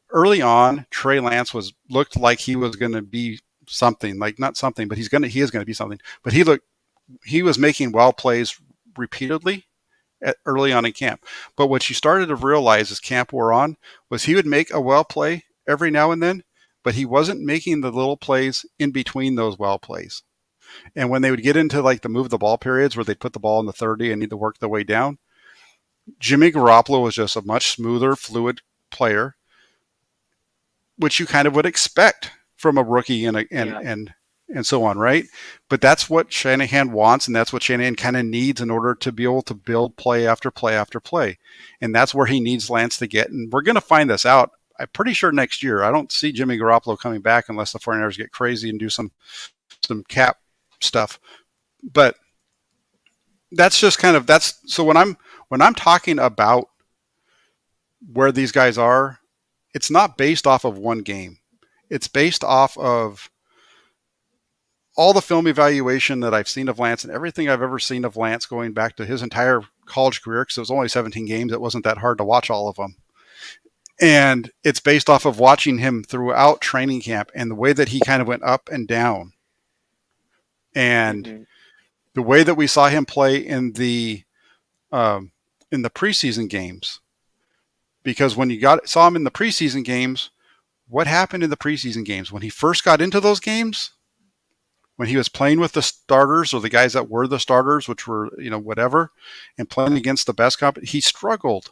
[SPEAKER 1] early on Trey Lance was looked like he was going to be something, like not something, but he is going to be something. But he was making well plays repeatedly early on in camp. But what you started to realize as camp wore on was he would make a well play every now and then, but he wasn't making the little plays in between those well plays. And when they would get into like the move the ball periods where they put the ball in the 30 and need to work their way down, Jimmy Garoppolo was just a much smoother, fluid player, which you kind of would expect from a rookie
[SPEAKER 2] Yeah.
[SPEAKER 1] and so on, right? But that's what Shanahan wants, and that's what Shanahan kind of needs in order to be able to build play after play after play. And that's where he needs Lance to get. And we're going to find this out, I'm pretty sure, next year. I don't see Jimmy Garoppolo coming back unless the 49ers get crazy and do some cap stuff. But that's just kind of that's so when I'm talking about where these guys are, it's not based off of one game. It's based off of all the film evaluation that I've seen of Lance and everything I've ever seen of Lance going back to his entire college career, because it was only 17 games. It wasn't that hard to watch all of them. And it's based off of watching him throughout training camp and the way that he kind of went up and down. And
[SPEAKER 2] Mm-hmm.
[SPEAKER 1] the way that we saw him play in the preseason games. Because when you saw him in the preseason games, what happened in the preseason games? When he first got into those games, when he was playing with the starters or the guys that were the starters, which were, whatever, and playing against the best he struggled.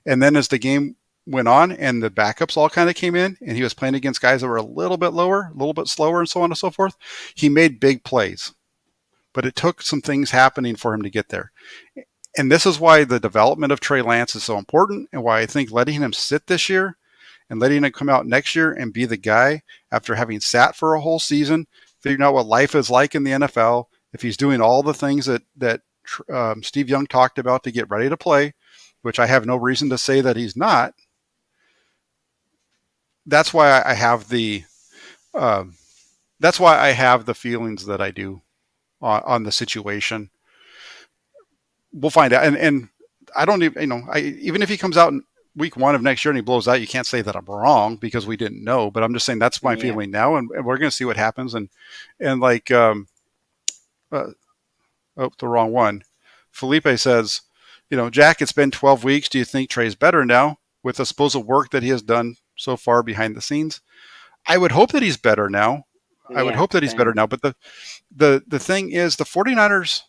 [SPEAKER 1] And then as the game went on and the backups all kind of came in and he was playing against guys that were a little bit lower, a little bit slower, and so on and so forth, he made big plays. But it took some things happening for him to get there. And this is why the development of Trey Lance is so important, and why I think letting him sit this year and letting him come out next year and be the guy after having sat for a whole season, figuring out what life is like in the NFL, if he's doing all the things that Steve Young talked about to get ready to play, which I have no reason to say that he's not. That's why I have um, the feelings that I do on the situation. We'll find out. And I don't even, even if he comes out in week 1 of next year and he blows out, you can't say that I'm wrong because we didn't know. But I'm just saying that's my
[SPEAKER 2] Yeah.
[SPEAKER 1] feeling now, and we're going to see what happens. And like, uh, oh, the wrong one. Felipe says, Jack, it's been 12 weeks. Do you think Trey's better now with the supposed work that he has done so far behind the scenes? I would hope that he's better now.
[SPEAKER 2] Yeah. Same.
[SPEAKER 1] But the thing is, the 49ers,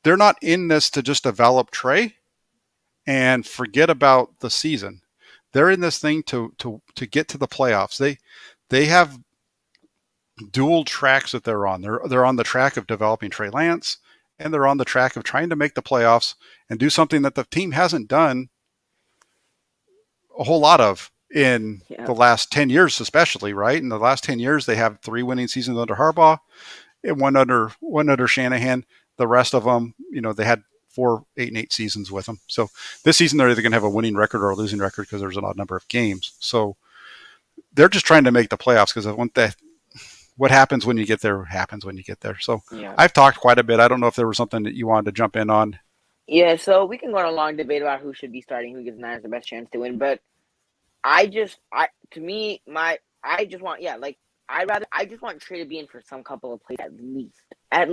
[SPEAKER 1] they're not in this to just develop Trey and forget about the season. They're in this thing to get to the playoffs. They have dual tracks that they're on. They're on the track of developing Trey Lance, and they're on the track of trying to make the playoffs and do something that the team hasn't done a whole lot of in
[SPEAKER 2] Yeah.
[SPEAKER 1] the last 10 years, especially, right? In the last 10 years, they have 3 winning seasons under Harbaugh and one under Shanahan. The rest of them, they had 4 8-8 seasons with them. So this season, they're either going to have a winning record or a losing record because there's an odd number of games. So they're just trying to make the playoffs because what happens when you get there happens when you get there. So
[SPEAKER 2] Yeah.
[SPEAKER 1] I've talked quite a bit. I don't know if there was something that you wanted to jump in on.
[SPEAKER 2] Yeah. So we can go on a long debate about who should be starting, who gives Niners the best chance to win. But to me, I just want, yeah, like, I just want Trey to be in for some couple of plays at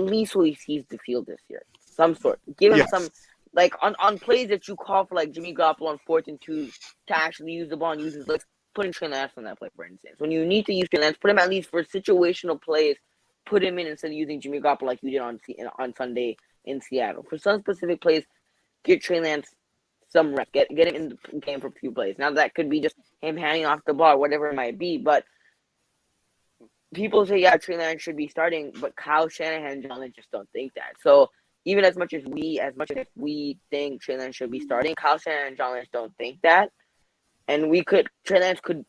[SPEAKER 2] least so he sees the field this year, some sort. Give him some,
[SPEAKER 1] Yes.
[SPEAKER 2] like, on plays that you call for, like Jimmy Garoppolo on 4th and 2 to actually use the ball and use his legs. Putting Trey Lance on that play, for instance, when you need to use Trey Lance, put him at least for situational plays. Put him in instead of using Jimmy Garoppolo like you did on Sunday in Seattle. For some specific plays, get Trey Lance some reps. Get him in the game for a few plays. Now that could be just him handing off the ball, whatever it might be. But people say, yeah, Trey Lance should be starting, but Kyle Shanahan and John Lynch just don't think that. So even as much as we think Trey Lance should be starting, Kyle Shanahan and John Lynch don't think that. And Trey Lance could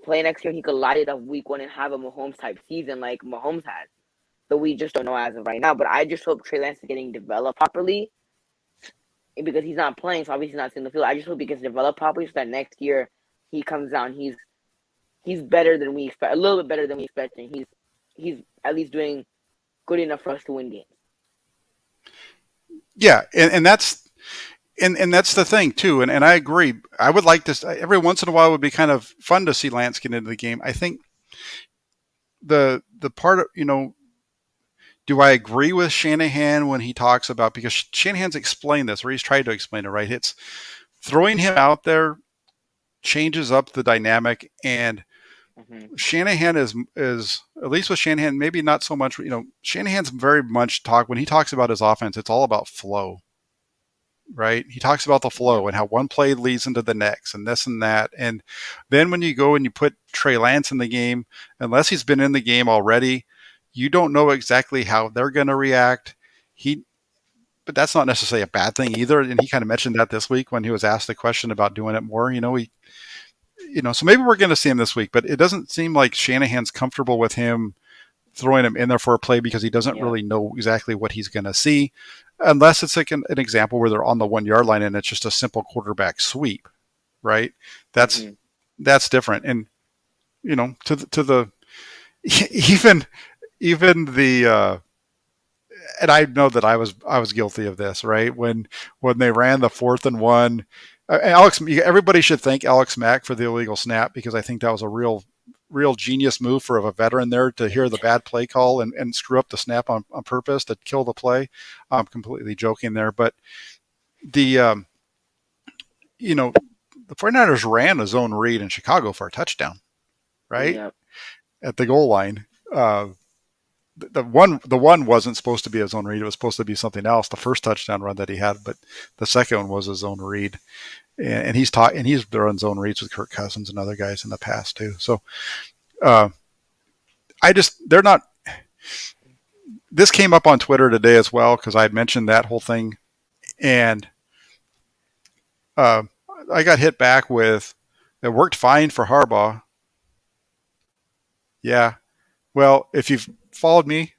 [SPEAKER 2] play next year. He could light it up week 1 and have a Mahomes type season like Mahomes had. So we just don't know as of right now. But I just hope Trey Lance is getting developed properly because he's not playing, so obviously he's not in the field. I just hope he gets developed properly so that next year he comes down. He's better than we expect, a little bit better than we expect, and he's at least doing good enough for us to win games.
[SPEAKER 1] Yeah, and that's the thing too. And I agree. I would like this every once in a while. It would be kind of fun to see Lance get into the game. I think the part of do I agree with Shanahan when he talks about, because Shanahan's explained this, or he's tried to explain it, right? It's throwing him out there changes up the dynamic, and
[SPEAKER 2] Hmm.
[SPEAKER 1] Shanahan is at least with Shanahan, maybe not so much. Shanahan's very much when he talks about his offense, it's all about flow, right? He talks about the
[SPEAKER 2] Yep.
[SPEAKER 1] flow and how one play leads into the next and this and that. And then when you go and you put Trey Lance in the game, unless he's been in the game already, you don't know exactly how they're going to react. He, but that's not necessarily a bad thing either. And he kind of mentioned that this week when he was asked the question about doing it more. So maybe we're going to see him this week, but it doesn't seem like Shanahan's comfortable with him throwing him in there for a play because he doesn't
[SPEAKER 2] Yep.
[SPEAKER 1] really know exactly what he's going to see, unless it's like an example where they're on the 1 yard line and it's just a simple quarterback sweep, right? That's
[SPEAKER 2] Hmm.
[SPEAKER 1] that's different. And to the even the and I know that I was guilty of this, right? When they ran the 4th and 1, everybody should thank Alex Mack for the illegal snap, because I think that was a real genius move for a veteran there to hear the bad play call and screw up the snap on purpose to kill the play. I'm completely joking there, but the you know the 49ers ran a zone read in Chicago for a touchdown, right
[SPEAKER 2] Yep.
[SPEAKER 1] at the goal line. The one wasn't supposed to be a zone read. It was supposed to be something else. The first touchdown run that he had, but the second one was a zone read. And he's run zone reads with Kirk Cousins and other guys in the past too. So uh, they're not. This came up on Twitter today as well because I had mentioned that whole thing, and uh, I got hit back with, it worked fine for Harbaugh. Yeah, well, if you've followed me,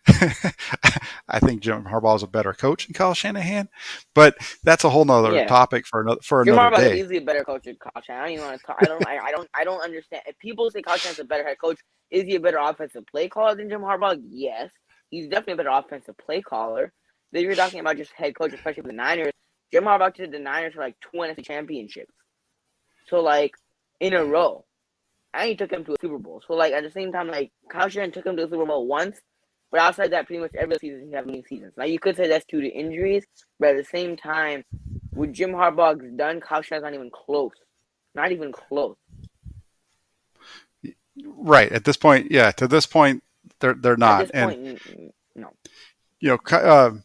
[SPEAKER 1] I think Jim Harbaugh is a better coach than Kyle Shanahan, but that's a whole nother
[SPEAKER 2] Yeah.
[SPEAKER 1] topic for
[SPEAKER 2] Jim
[SPEAKER 1] another
[SPEAKER 2] Harbaugh is
[SPEAKER 1] day.
[SPEAKER 2] easily a better coach than Kyle Shanahan. I don't even want to talk. I don't understand. If people say Kyle Shanahan's a better head coach, is he a better offensive play caller than Jim Harbaugh? Yes, he's definitely a better offensive play caller. But if you're talking about just head coach, especially for the Niners, Jim Harbaugh took the Niners for like 2 NFC championships. So like in a row, and he took him to a Super Bowl. So like at the same time, like Kyle Shanahan took him to a Super Bowl once, but outside that, pretty much every season he had winning seasons. Now you could say that's due to injuries, but at the same time, with Jim Harbaugh's done, Kyle Shanahan's not even close. Not even close.
[SPEAKER 1] Right at this point, yeah. To this point, they're
[SPEAKER 2] At
[SPEAKER 1] not,
[SPEAKER 2] this
[SPEAKER 1] and
[SPEAKER 2] point, no.
[SPEAKER 1] you know,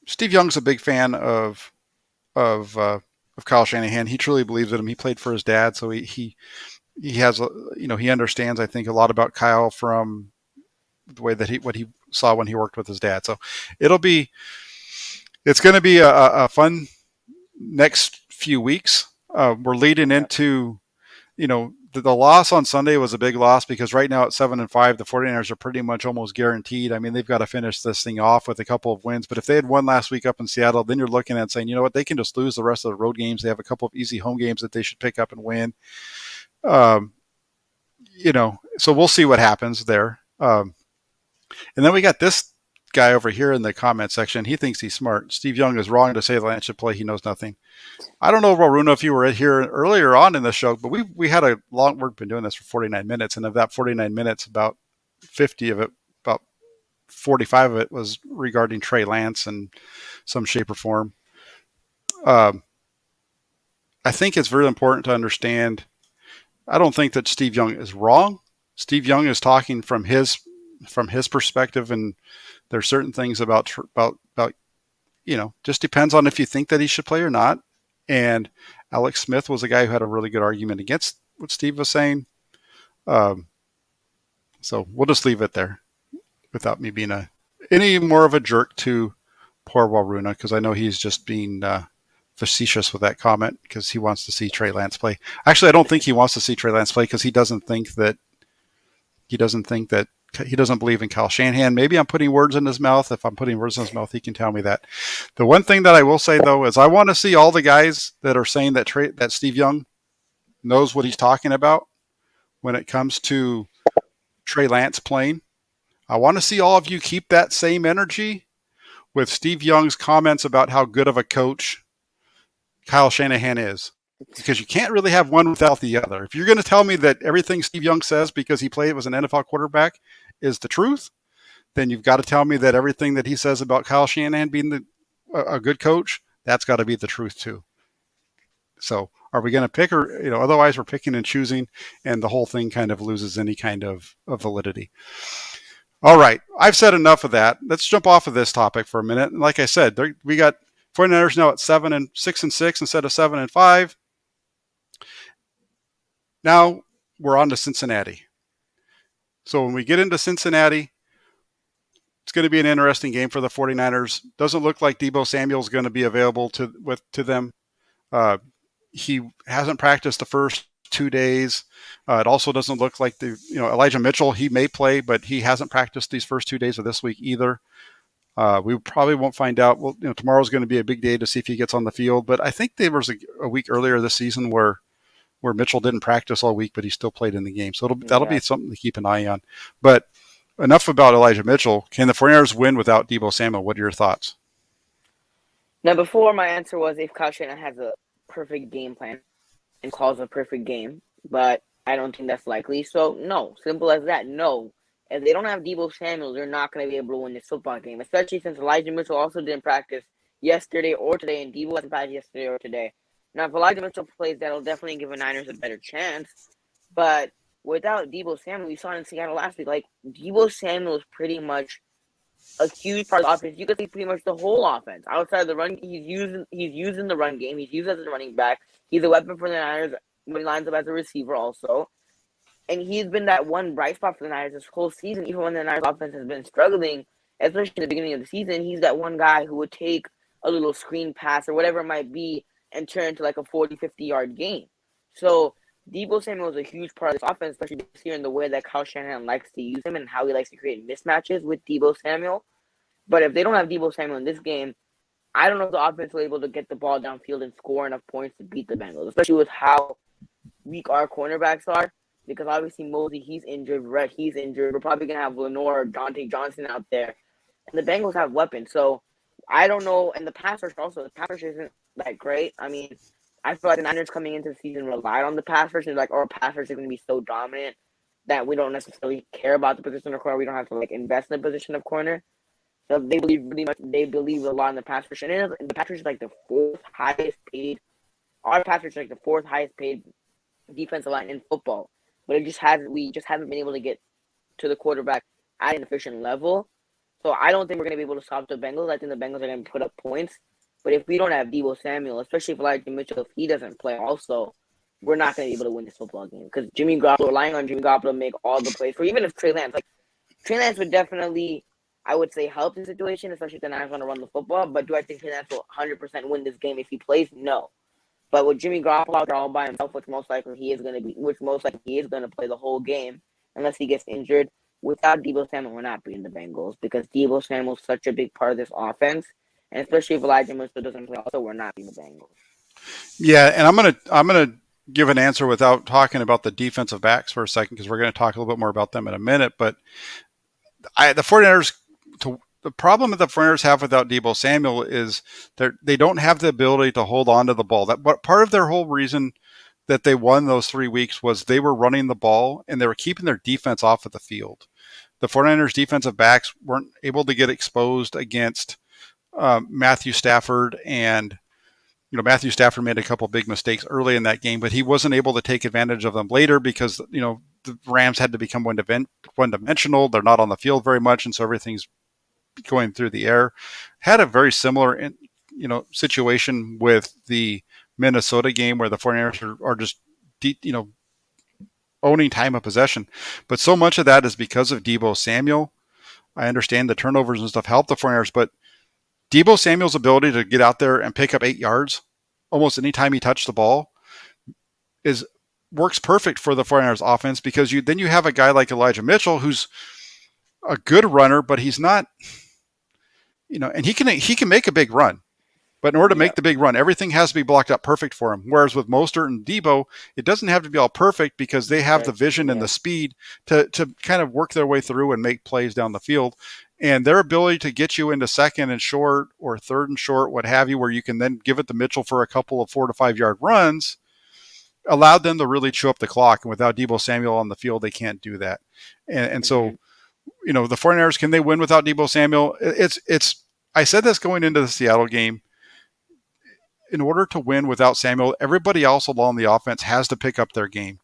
[SPEAKER 1] Steve Young's a big fan of uh, of Kyle Shanahan. He truly believes in him. He played for his dad, so he has he understands, I think, a lot about Kyle from the way that what he saw when he worked with his dad. So it'll be it's going to be a fun next few weeks. We're leading
[SPEAKER 2] Yep.
[SPEAKER 1] into the loss on Sunday was a big loss because right now at 7-5, the 49ers are pretty much almost guaranteed. I mean, they've got to finish this thing off with a couple of wins. But if they had won last week up in Seattle, then you're looking at saying, you know what, they can just lose the rest of the road games. They have a couple of easy home games that they should pick up and win. Um, so we'll see what happens there. And then we got this guy over here in the comment section. He thinks he's smart. Steve Young is wrong to say Lance should play. He knows nothing. I don't know, Runa, if you were here earlier on in the show, but we had a long. We've been doing this for 49 minutes, and of that 49 minutes, about 50 of it, about 45 of it, was regarding Trey Lance in some shape or form. Um, I think it's very important to understand. I don't think that Steve Young is wrong. Steve Young is talking from his perspective, and there's certain things about just depends on if you think that he should play or not. And Alex Smith was a guy who had a really good argument against what Steve was saying. Um, so we'll just leave it there without me being any more of a jerk to poor Waruna, because I know he's just being facetious with that comment because he wants to see Trey Lance play. Actually, I don't think he wants to see Trey Lance play because he doesn't think that he doesn't believe in Kyle Shanahan. Maybe I'm putting words in his mouth. If I'm putting words in his mouth, he can tell me that. The one thing that I will say though is I want to see all the guys that are saying that Steve Young knows what he's talking about when it comes to Trey Lance playing. I want to see all of you keep that same energy with Steve Young's comments about how good of a coach Kyle Shanahan is. Because you can't really have one without the other. If you're going to tell me that everything Steve Young says because he played was an NFL quarterback is the truth, then you've got to tell me that everything that he says about Kyle Shanahan being a good coach, that's got to be the truth too. So are we going to pick or, otherwise we're picking and choosing and the whole thing kind of loses any kind of validity. All right. I've said enough of that. Let's jump off of this topic for a minute. And like I said, we got 49ers now at 7-6 instead of 7-5. Now we're on to Cincinnati. So when we get into Cincinnati, it's going to be an interesting game for the 49ers. Doesn't look like Deebo Samuel is going to be available to them. He hasn't practiced the first 2 days. It also doesn't look like Elijah Mitchell, he may play, but he hasn't practiced these first 2 days of this week either. We probably won't find out. Well, tomorrow's going to be a big day to see if he gets on the field. But I think there was a week earlier this season where Mitchell didn't practice all week, but he still played in the game. So that'll be something to keep an eye on. But enough about Elijah Mitchell. Can the 49ers win without Deebo Samuel? What are your thoughts?
[SPEAKER 2] Now, before my answer was if Kyle Shanahan has a perfect game plan and calls a perfect game, but I don't think that's likely. So, no. Simple as that. No. If they don't have Deebo Samuel, they're not going to be able to win this football game, especially since Elijah Mitchell also didn't practice yesterday or today, and Deebo hasn't practiced yesterday or today. Now, if Elijah Mitchell plays, that'll definitely give the Niners a better chance. But without Deebo Samuel, we saw it in Seattle last week. Like, Deebo Samuel is pretty much a huge part of the offense. You could say pretty much the whole offense. Outside of the run, he's used in the run game. He's used as a running back. He's a weapon for the Niners when he lines up as a receiver also. And he's been that one bright spot for the Niners this whole season, even when the Niners offense has been struggling, especially in the beginning of the season. He's that one guy who would take a little screen pass or whatever it might be and turn into like a 40, 50-yard game. So Deebo Samuel is a huge part of this offense, especially this year in the way that Kyle Shanahan likes to use him and how he likes to create mismatches with Deebo Samuel. But if they don't have Deebo Samuel in this game, I don't know if the offense will be able to get the ball downfield and score enough points to beat the Bengals, especially with how weak our cornerbacks are. Because obviously Mosey, he's injured. Rhett, he's injured. We're probably going to have Lenore or Dante Johnson out there. And the Bengals have weapons. So I don't know. And the pass rush also, the pass rush isn't that great. I mean, I feel like the Niners coming into the season relied on the pass rush. Like, our pass rush is going to be so dominant that we don't necessarily care about the position of corner. We don't have to invest in the position of corner. So they believe a lot in the pass rush. And the pass rush is like the fourth highest paid. Our pass rush is like the fourth highest paid defensive line in football. But we just haven't been able to get to the quarterback at an efficient level. So I don't think we're going to be able to stop the Bengals. I think the Bengals are going to put up points. But if we don't have Deebo Samuel, especially if Elijah Mitchell, if he doesn't play also, we're not going to be able to win this football game. Because relying on Jimmy Garoppolo to make all the plays, for even if Trey Lance would definitely, I would say, help the situation, especially if the Niners want to run the football. But do I think Trey Lance will 100% win this game if he plays? No. But with Jimmy Garoppolo out there all by himself, which most likely he is going to play the whole game unless he gets injured. Without Deebo Samuel, we're not beating the Bengals because Deebo Samuel is such a big part of this offense, and especially if Elijah Mitchell doesn't play, also we're not beating the Bengals.
[SPEAKER 1] Yeah, and I'm gonna give an answer without talking about the defensive backs for a second because we're going to talk a little bit more about them in a minute. But the 49ers. The problem that the 49ers have without Deebo Samuel is they don't have the ability to hold on to the ball. But part of their whole reason that they won those 3 weeks was they were running the ball and they were keeping their defense off of the field. The 49ers defensive backs weren't able to get exposed against Matthew Stafford, and Matthew Stafford made a couple big mistakes early in that game, but he wasn't able to take advantage of them later because the Rams had to become one-dimensional. They're not on the field very much, and so everything's going through the air. Had a very similar situation with the Minnesota game where the 49ers are just owning time of possession. But so much of that is because of Deebo Samuel. I understand the turnovers and stuff help the 49ers, but Deebo Samuel's ability to get out there and pick up 8 yards almost any time he touched the ball works perfect for the 49ers offense because you have a guy like Elijah Mitchell who's a good runner, but he's not, and he can make a big run, But in order to
[SPEAKER 2] Yeah,
[SPEAKER 1] make the big run, everything has to be blocked up perfect for him. Whereas with Mostert and Deebo, it doesn't have to be all perfect because they have the vision and the
[SPEAKER 2] yeah.
[SPEAKER 1] speed to kind of work their way through and make plays down the field. And their ability to get you into second and short or third and short, what have you, where you can then give it to Mitchell for a couple of 4 to 5 yard runs, allowed them to really chew up the clock. And without Deebo Samuel on the field, they can't do that. And so,
[SPEAKER 2] Hmm.
[SPEAKER 1] the 49ers, can they win without Deebo Samuel? I said this going into the Seattle game. In order to win without Samuel, everybody else along the offense has to pick up their game.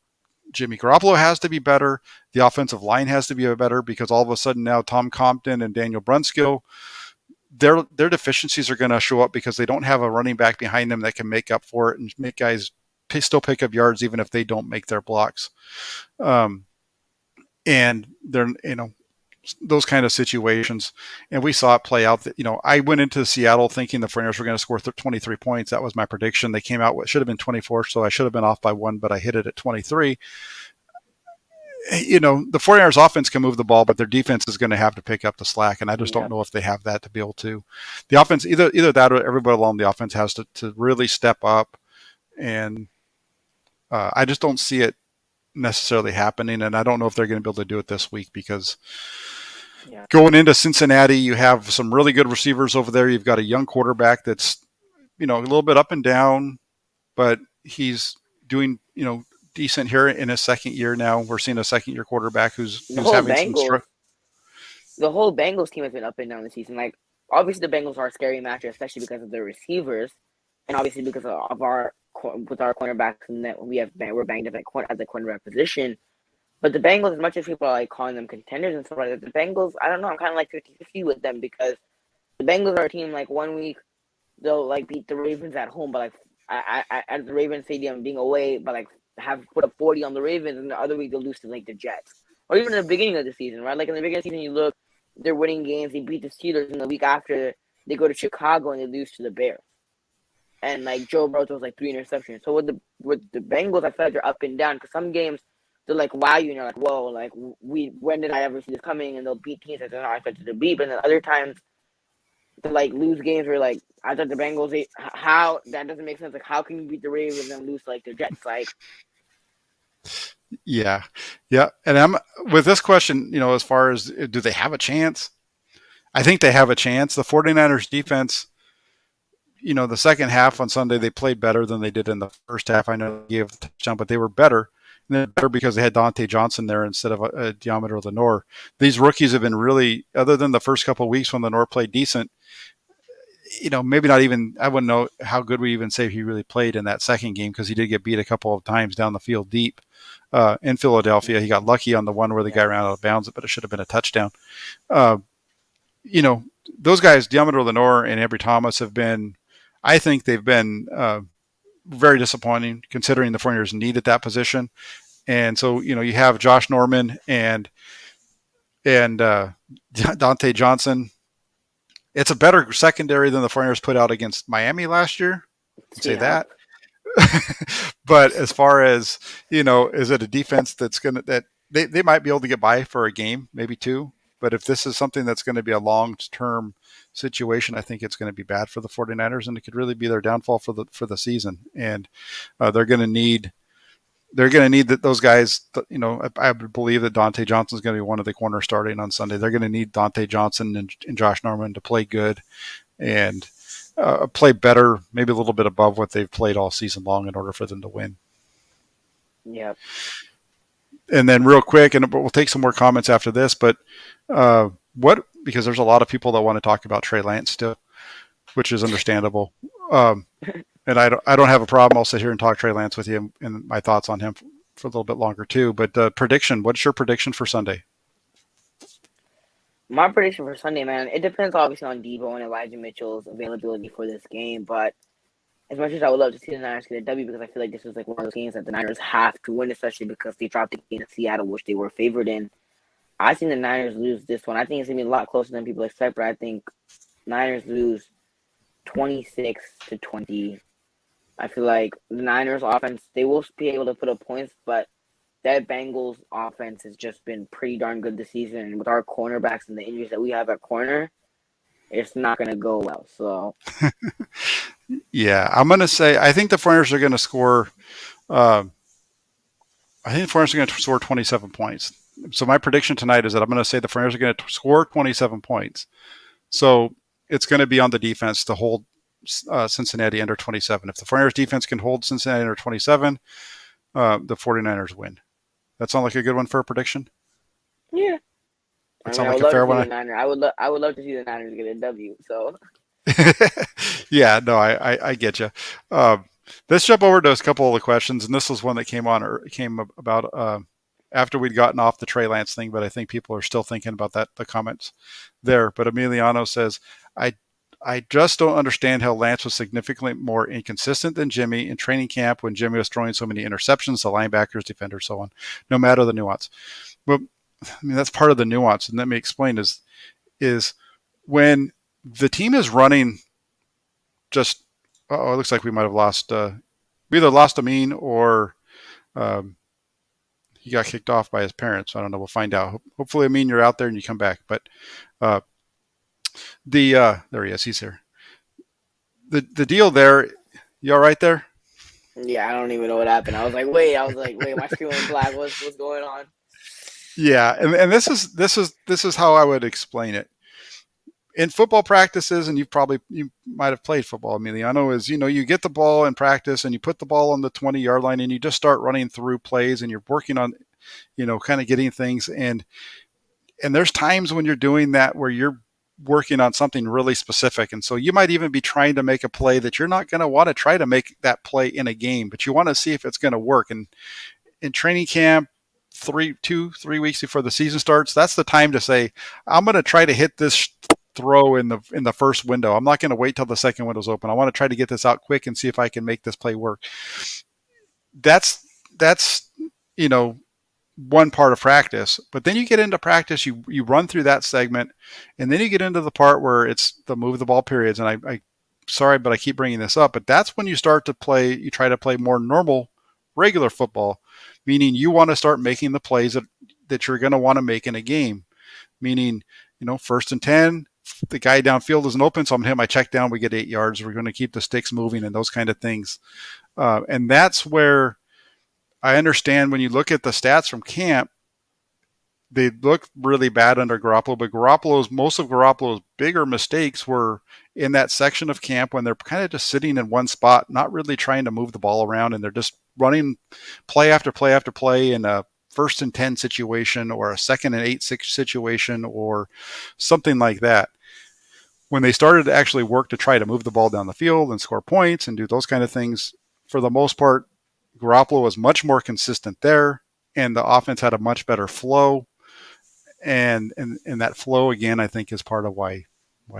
[SPEAKER 1] Jimmy Garoppolo has to be better. The offensive line has to be better because all of a sudden now Tom Compton and Daniel Brunskill, their deficiencies are going to show up because they don't have a running back behind them that can make up for it and make guys still pick up yards even if they don't make their blocks. Um, and they're those kind of situations, and we saw it play out. That I went into Seattle thinking the 49ers were going to score 23 points. That was my prediction. They came out what should have been 24, so I should have been off by one, but I hit it at 23. The 49ers offense can move the ball, but their defense is going to have to pick up the slack, and I just don't
[SPEAKER 2] Yep.
[SPEAKER 1] know if they have that to be able to. The offense, either that or everybody along the offense has to really step up, and I just don't see it necessarily happening, and I don't know if they're going to be able to do it this week because
[SPEAKER 2] Yeah.
[SPEAKER 1] going into Cincinnati, you have some really good receivers over there. You've got a young quarterback that's a little bit up and down, but he's doing decent here in his second year now. We're seeing a second year quarterback who's
[SPEAKER 2] The
[SPEAKER 1] who's
[SPEAKER 2] whole
[SPEAKER 1] having some
[SPEAKER 2] Bengals, the whole Bengals team has been up and down this season. Like, obviously, the Bengals are a scary matchup, especially because of their receivers, and obviously because of our with our cornerbacks and that we're banged up at the cornerback position. But the Bengals, as much as people are like calling them contenders and stuff like that, the Bengals, I don't know, I'm kind of like 50-50 with them because the Bengals are a team like one week they'll like beat the Ravens at home, but like at the Ravens Stadium being away, but like have put up 40 on the Ravens, and the other week they'll lose to like the Jets, or even in the beginning of the season, right? Like in the beginning of the season, you look, they're winning games, they beat the Steelers, and the week after they go to Chicago and they lose to the Bears, and like Joe Burrow throws like 3 interceptions. So with the Bengals, I feel like they're up and down because some games they're like wow you, and you're like whoa, like when did I ever see this coming? And they'll beat teams that they're not expected to beat, but then other times to like lose games where like I thought the Bengals how that doesn't make sense. Like how can you beat the Ravens and lose like the Jets? Like
[SPEAKER 1] yeah, yeah. And I'm with this question, as far as do they have a chance? I think they have a chance. The 49ers defense, the second half on Sunday, they played better than they did in the first half. I know they gave a touchdown, but they were better. And they're better because they had Dante Johnson there instead of a Diameter Lenore. These rookies have been really, other than the first couple of weeks when Lenore played decent, maybe not even, I wouldn't know how good we even say he really played in that second game because he did get beat a couple of times down the field deep in Philadelphia. He got lucky on the one where the guy
[SPEAKER 2] yeah,
[SPEAKER 1] ran out of bounds, but it should have been a touchdown. Uh, you know, those guys, Diameter Lenore and Ambry Thomas, have been, I think they've been very disappointing considering the 49ers needed that position. And so, you have Josh Norman and Dante Johnson. It's a better secondary than the 49ers put out against Miami last year. I'd say
[SPEAKER 2] yeah,
[SPEAKER 1] that. But as far as, is it a defense that's that they might be able to get by for a game, maybe two. But if this is something that's going to be a long term situation, I think it's going to be bad for the 49ers, and it could really be their downfall for the season. And they're going to need that those guys. I would believe that Dante Johnson is going to be one of the corners starting on Sunday. They're going to need Dante Johnson and Josh Norman to play good and play better, maybe a little bit above what they've played all season long in order for them to win.
[SPEAKER 2] yeah.
[SPEAKER 1] And then real quick, and we'll take some more comments after this, but because there's a lot of people that want to talk about Trey Lance still, which is understandable. And I don't have a problem. I'll sit here and talk Trey Lance with you and my thoughts on him for a little bit longer too. But prediction, what's your prediction for Sunday?
[SPEAKER 2] My prediction for Sunday, man, it depends obviously on Deebo and Elijah Mitchell's availability for this game, but as much as I would love to see the Niners get a W, because I feel like this is like one of those games that the Niners have to win, especially because they dropped the game to Seattle, which they were favored in. I think the Niners lose this one. I think it's gonna be a lot closer than people expect, but I think Niners lose 26-20. I feel like the Niners offense, they will be able to put up points, but that Bengals offense has just been pretty darn good this season. And with our cornerbacks and the injuries that we have at corner, it's not gonna go well. So
[SPEAKER 1] Yeah, I'm going to say I think the 49ers are going to score. Uh, I think the 49ers are going to score 27 points. So my prediction tonight is that I'm going to say the 49ers are going to score 27 points. So it's going to be on the defense to hold Cincinnati under 27. If the 49ers defense can hold Cincinnati under 27, the 49ers win. That sound like a good one for a prediction?
[SPEAKER 2] Yeah.
[SPEAKER 1] That
[SPEAKER 2] I mean,
[SPEAKER 1] sound
[SPEAKER 2] I
[SPEAKER 1] like
[SPEAKER 2] would
[SPEAKER 1] a
[SPEAKER 2] love to
[SPEAKER 1] fair
[SPEAKER 2] see the
[SPEAKER 1] one?
[SPEAKER 2] Niners. I would love to see the Niners get a W. So
[SPEAKER 1] Yeah, no, I get you. Let's jump over to a couple of the questions, and this was one that came about after we'd gotten off the Trey Lance thing, but I think people are still thinking about the comments there. But Emiliano says, I I just don't understand how Lance was significantly more inconsistent than Jimmy in training camp when Jimmy was throwing so many interceptions to linebackers, defenders, so on, no matter the nuance. But I mean, that's part of the nuance, and let me explain is when the team is running just oh, it looks like we might have lost. We either lost Amin or um, he got kicked off by his parents. I don't know. We'll find out. Hopefully, Amin, you're out there and you come back. But uh, there he is. He's here. The deal there. You all right there?
[SPEAKER 2] yeah, I don't even know what happened. I was like, wait, my screen went black. What's going on?
[SPEAKER 1] Yeah, and this is how I would explain it. In football practices, and you might have played football, Emiliano, is you get the ball in practice and you put the ball on the 20-yard line and you just start running through plays and you're working on kind of getting things and there's times when you're doing that where you're working on something really specific. And so you might even be trying to make a play that you're not going to want to try to make that play in a game, but you want to see if it's going to work. And in training camp, 3 weeks before the season starts, that's the time to say, I'm going to try to hit this throw in the first window. I'm not going to wait till the second window's open. I want to try to get this out quick and see if I can make this play work. That's you know one part of practice, but then you get into practice, you run through that segment, and then you get into the part where it's the move the ball periods. And I sorry, but I keep bringing this up, but that's when you start to play. You try to play more normal, regular football, meaning you want to start making the plays that you're going to want to make in a game. Meaning, 1st and 10, the guy downfield isn't open, so I'm going to hit my check down. We get 8 yards. We're going to keep the sticks moving and those kind of things. And that's where I understand when you look at the stats from camp, they look really bad under Garoppolo, but most of Garoppolo's bigger mistakes were in that section of camp when they're kind of just sitting in one spot, not really trying to move the ball around, and they're just running play after play after play in a 1st and 10 situation or a 2nd and 8 situation or something like that. When they started to actually work to try to move the ball down the field and score points and do those kind of things, for the most part, Garoppolo was much more consistent there, and the offense had a much better flow. And that flow again, I think, is part of why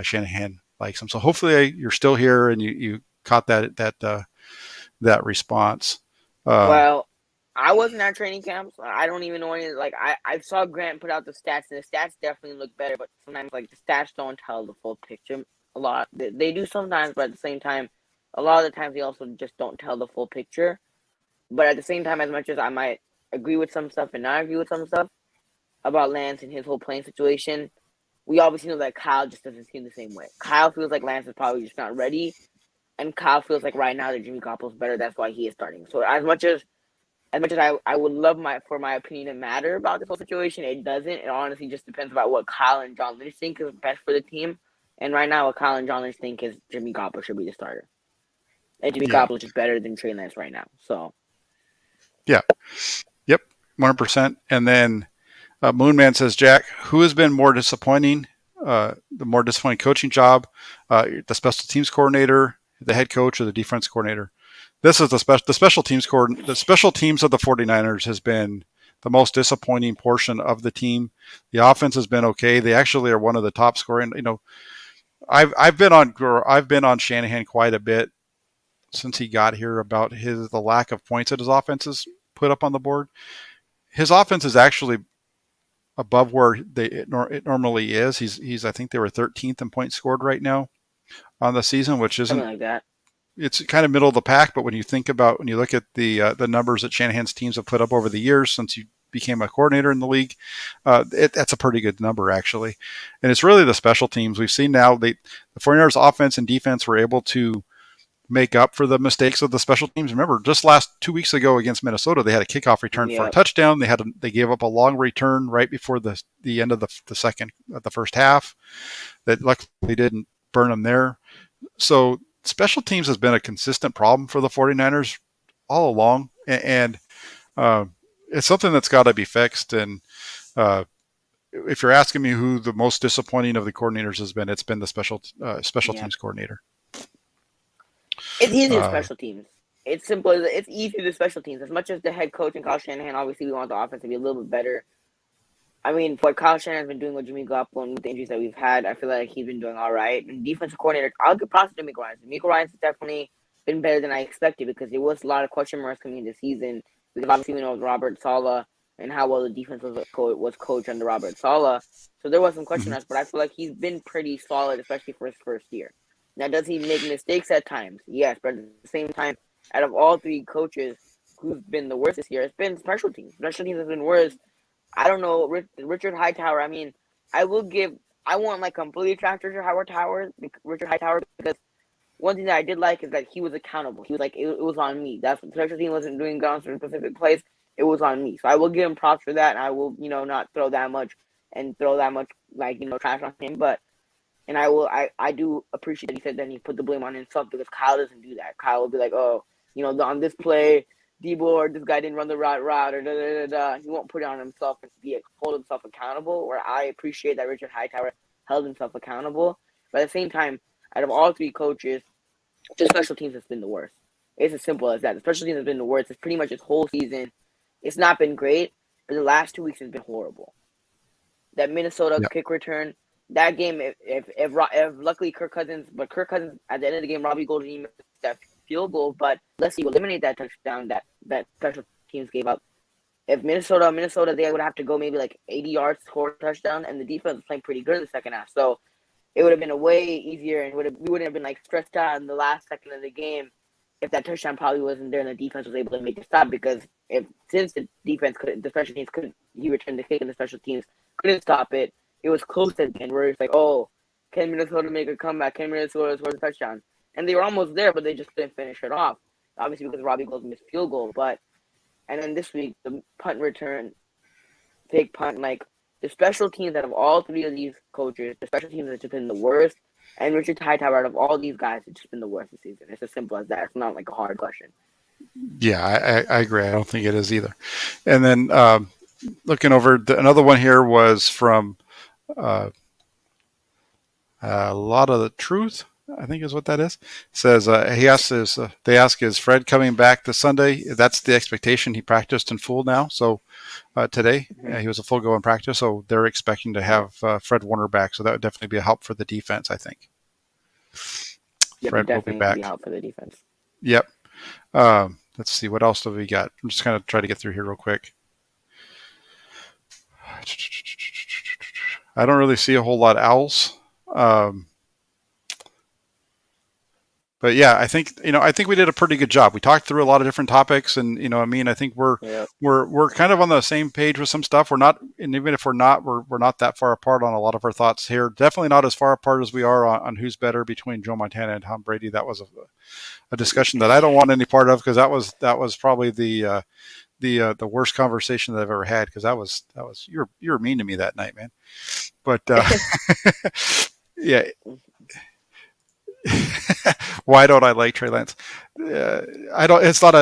[SPEAKER 1] Shanahan likes him. So hopefully you're still here and you caught that response. Um,
[SPEAKER 2] Well, I wasn't at training camp, so I don't even know any. Like, I saw Grant put out the stats, and the stats definitely look better. But sometimes, like, the stats don't tell the full picture. A lot they do sometimes, but at the same time, a lot of the times they also just don't tell the full picture. But at the same time, as much as I might agree with some stuff and not agree with some stuff about Lance and his whole playing situation, we obviously know that Kyle just doesn't seem the same way. Kyle feels like Lance is probably just not ready, and Kyle feels like right now that Jimmy Garoppolo's better. That's why he is starting. So as much as I would love for my opinion to matter about this whole situation, it doesn't. It honestly just depends about what Kyle and John Lynch think is best for the team. And right now, what Kyle and John Lynch think is Jimmy Garoppolo should be the starter. And Jimmy
[SPEAKER 1] yeah,
[SPEAKER 2] Garoppolo is just better than Trey Lance right now. So
[SPEAKER 1] yeah, yep, 100%. And then Moonman says, Jack, who has been more disappointing? The more disappointing coaching job, the special teams coordinator, the head coach, or the defense coordinator? This is the special teams the special teams of the 49ers has been the most disappointing portion of the team. The offense has been okay. They actually are one of the top scoring. I've been on Shanahan quite a bit since he got here about the lack of points that his offense has put up on the board. His offense is actually above where it normally is. He's I think they were 13th in points scored right now on the season, which
[SPEAKER 2] something
[SPEAKER 1] isn't.
[SPEAKER 2] like that.
[SPEAKER 1] It's kind of middle of the pack, but when you look at the numbers that Shanahan's teams have put up over the years since he became a coordinator in the league, that's a pretty good number actually. And it's really the special teams we've seen now. The 49ers offense and defense were able to make up for the mistakes of the special teams. Remember, just last 2 weeks ago against Minnesota, they had a kickoff return for a
[SPEAKER 2] Yeah.
[SPEAKER 1] touchdown. They gave up a long return right before the end of the first half that luckily didn't burn them there. So special teams has been a consistent problem for the 49ers all along, and it's something that's got to be fixed. And if you're asking me who the most disappointing of the coordinators has been, it's been the special
[SPEAKER 2] Yeah.
[SPEAKER 1] teams coordinator.
[SPEAKER 2] It's easy to special teams. It's simple. It's easy to special teams. As much as the head coach and Kyle Shanahan, obviously, we want the offense to be a little bit better. I mean, what Kyle Shanahan's been doing with Jimmy Garoppolo with the injuries that we've had, I feel like he's been doing all right. And defensive coordinator, I'll give props to D'Amico Ryans. D'Amico Ryans has definitely been better than I expected because there was a lot of question marks coming into the season. Because obviously we know Robert Saleh and how well the defense was coached under Robert Saleh. So there was some question marks, but I feel like he's been pretty solid, especially for his first year. Now, does he make mistakes at times? Yes, but at the same time, out of all three coaches, who's been the worst this year? It's been special teams. Special teams has been worse. I don't know, Richard Hightower. I mean, I want like completely trash Richard Hightower, because one thing that I did like is that he was accountable. He was like, it was on me. That's what the special team wasn't doing good on certain specific plays. It was on me. So I will give him props for that, and I will, not throw that much trash on him. But and I do appreciate that he said that he put the blame on himself, because Kyle doesn't do that. Kyle will be like, oh, on this play, Deebo or this guy didn't run the right route, or da. He won't put it on himself and hold himself accountable. Where I appreciate that Richard Hightower held himself accountable. But at the same time, out of all three coaches, the special teams has been the worst. It's as simple as that. The special teams has been the worst. It's pretty much this whole season. It's not been great, but the last 2 weeks has been horrible. That Minnesota kick return, that game, if luckily Kirk Cousins at the end of the game, Robbie Golding missed that field goal, but let's see, eliminate that touchdown that special teams gave up. If Minnesota, they would have to go maybe like 80 yards to score a touchdown, and the defense was playing pretty good in the second half. So it would have been a way easier, and we wouldn't have been like stressed out in the last second of the game if that touchdown probably wasn't there and the defense was able to make the stop. Because since the special teams couldn't, he returned the kick and the special teams couldn't stop it. It was close at the end where it's like, oh, can Minnesota make a comeback? Can Minnesota score a touchdown? And they were almost there, but they just couldn't finish it off. Obviously because Robbie Gold's missed field goal. And then this week, the punt return, big punt, like the special teams out of all three of these coaches, the special teams have just been the worst. And Richard Hightower, out of all these guys, it's just been the worst this season. It's as simple as that. It's not like a hard question.
[SPEAKER 1] Yeah, I agree. I don't think it is either. And then looking over, another one here was from a lot of the truth, I think is what that is. It says they ask, is Fred coming back this Sunday? That's the expectation. He practiced in full now. So today he was a full go in practice. So they're expecting to have Fred Warner back. So that would definitely be a help for the defense, I think.
[SPEAKER 2] Yep,
[SPEAKER 1] Fred will be back.
[SPEAKER 2] Be a help for the defense.
[SPEAKER 1] Yep. Let's see. What else do we got? I'm just going to try to get through here real quick. I don't really see a whole lot else. But yeah, I think we did a pretty good job. We talked through a lot of different topics, and I think we're kind of on the same page with some stuff. We're not, and even if we're not, we're not that far apart on a lot of our thoughts here. Definitely not as far apart as we are on who's better between Joe Montana and Tom Brady. That was a discussion that I don't want any part of, because that was probably the worst conversation that I've ever had, because that was you were mean to me that night, man. But yeah. Why don't I like Trey Lance? I don't. It's not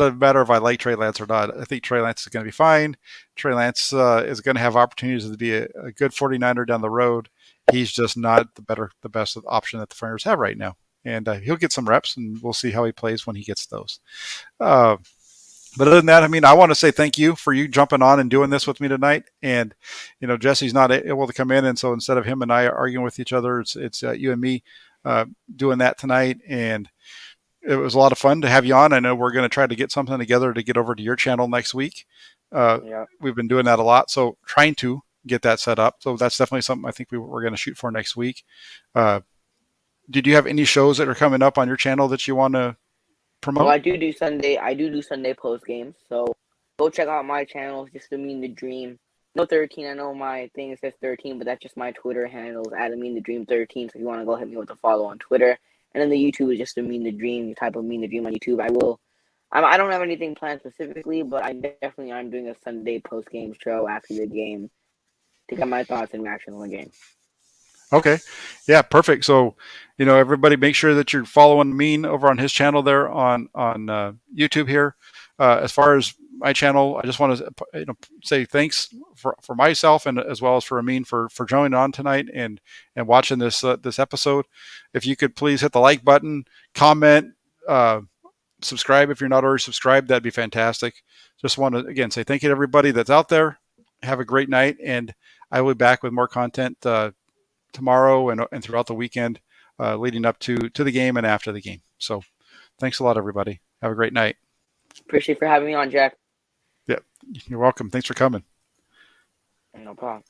[SPEAKER 1] a matter of I like Trey Lance or not. I think Trey Lance is going to be fine. Trey Lance is going to have opportunities to be a good 49er down the road. He's just not the best option that the 49ers have right now. And he'll get some reps, and we'll see how he plays when he gets those. But other than that, I mean, I want to say thank you for you jumping on and doing this with me tonight. And Jesse's not able to come in, and so instead of him and I arguing with each other, it's you and me doing that tonight. And it was a lot of fun to have you on. I know we're going to try to get something together to get over to your channel next week. We've been doing that a lot, so trying to get that set up. So that's definitely something I think we're going to shoot for next week. Did you have any shows that are coming up on your channel that you want to promote?
[SPEAKER 2] Well, I do Sunday post games. So go check out my channel, just to mean the dream. No 13. I know my thing says 13, but that's just my Twitter handle, @mean the dream 13. So if you want to go hit me with a follow on Twitter. and then the YouTube is just a Mean the Dream type of Mean the Dream on YouTube. I don't have anything planned specifically, but I definitely am doing a Sunday post game show after the game to get my thoughts and reaction on the game.
[SPEAKER 1] Okay. Yeah, perfect. So, everybody make sure that you're following Mean over on his channel there on YouTube here. As far as my channel, I just want to say thanks for myself and as well as for Amin for joining on tonight and watching this episode. If you could please hit the like button, comment, subscribe if you're not already subscribed, that'd be fantastic. Just want to again say thank you to everybody that's out there. Have a great night, and I will be back with more content tomorrow and throughout the weekend leading up to the game and after the game. So thanks a lot, everybody. Have a great night.
[SPEAKER 2] Appreciate for having me on, Jack.
[SPEAKER 1] Yeah, you're welcome. Thanks for coming.
[SPEAKER 2] No problem.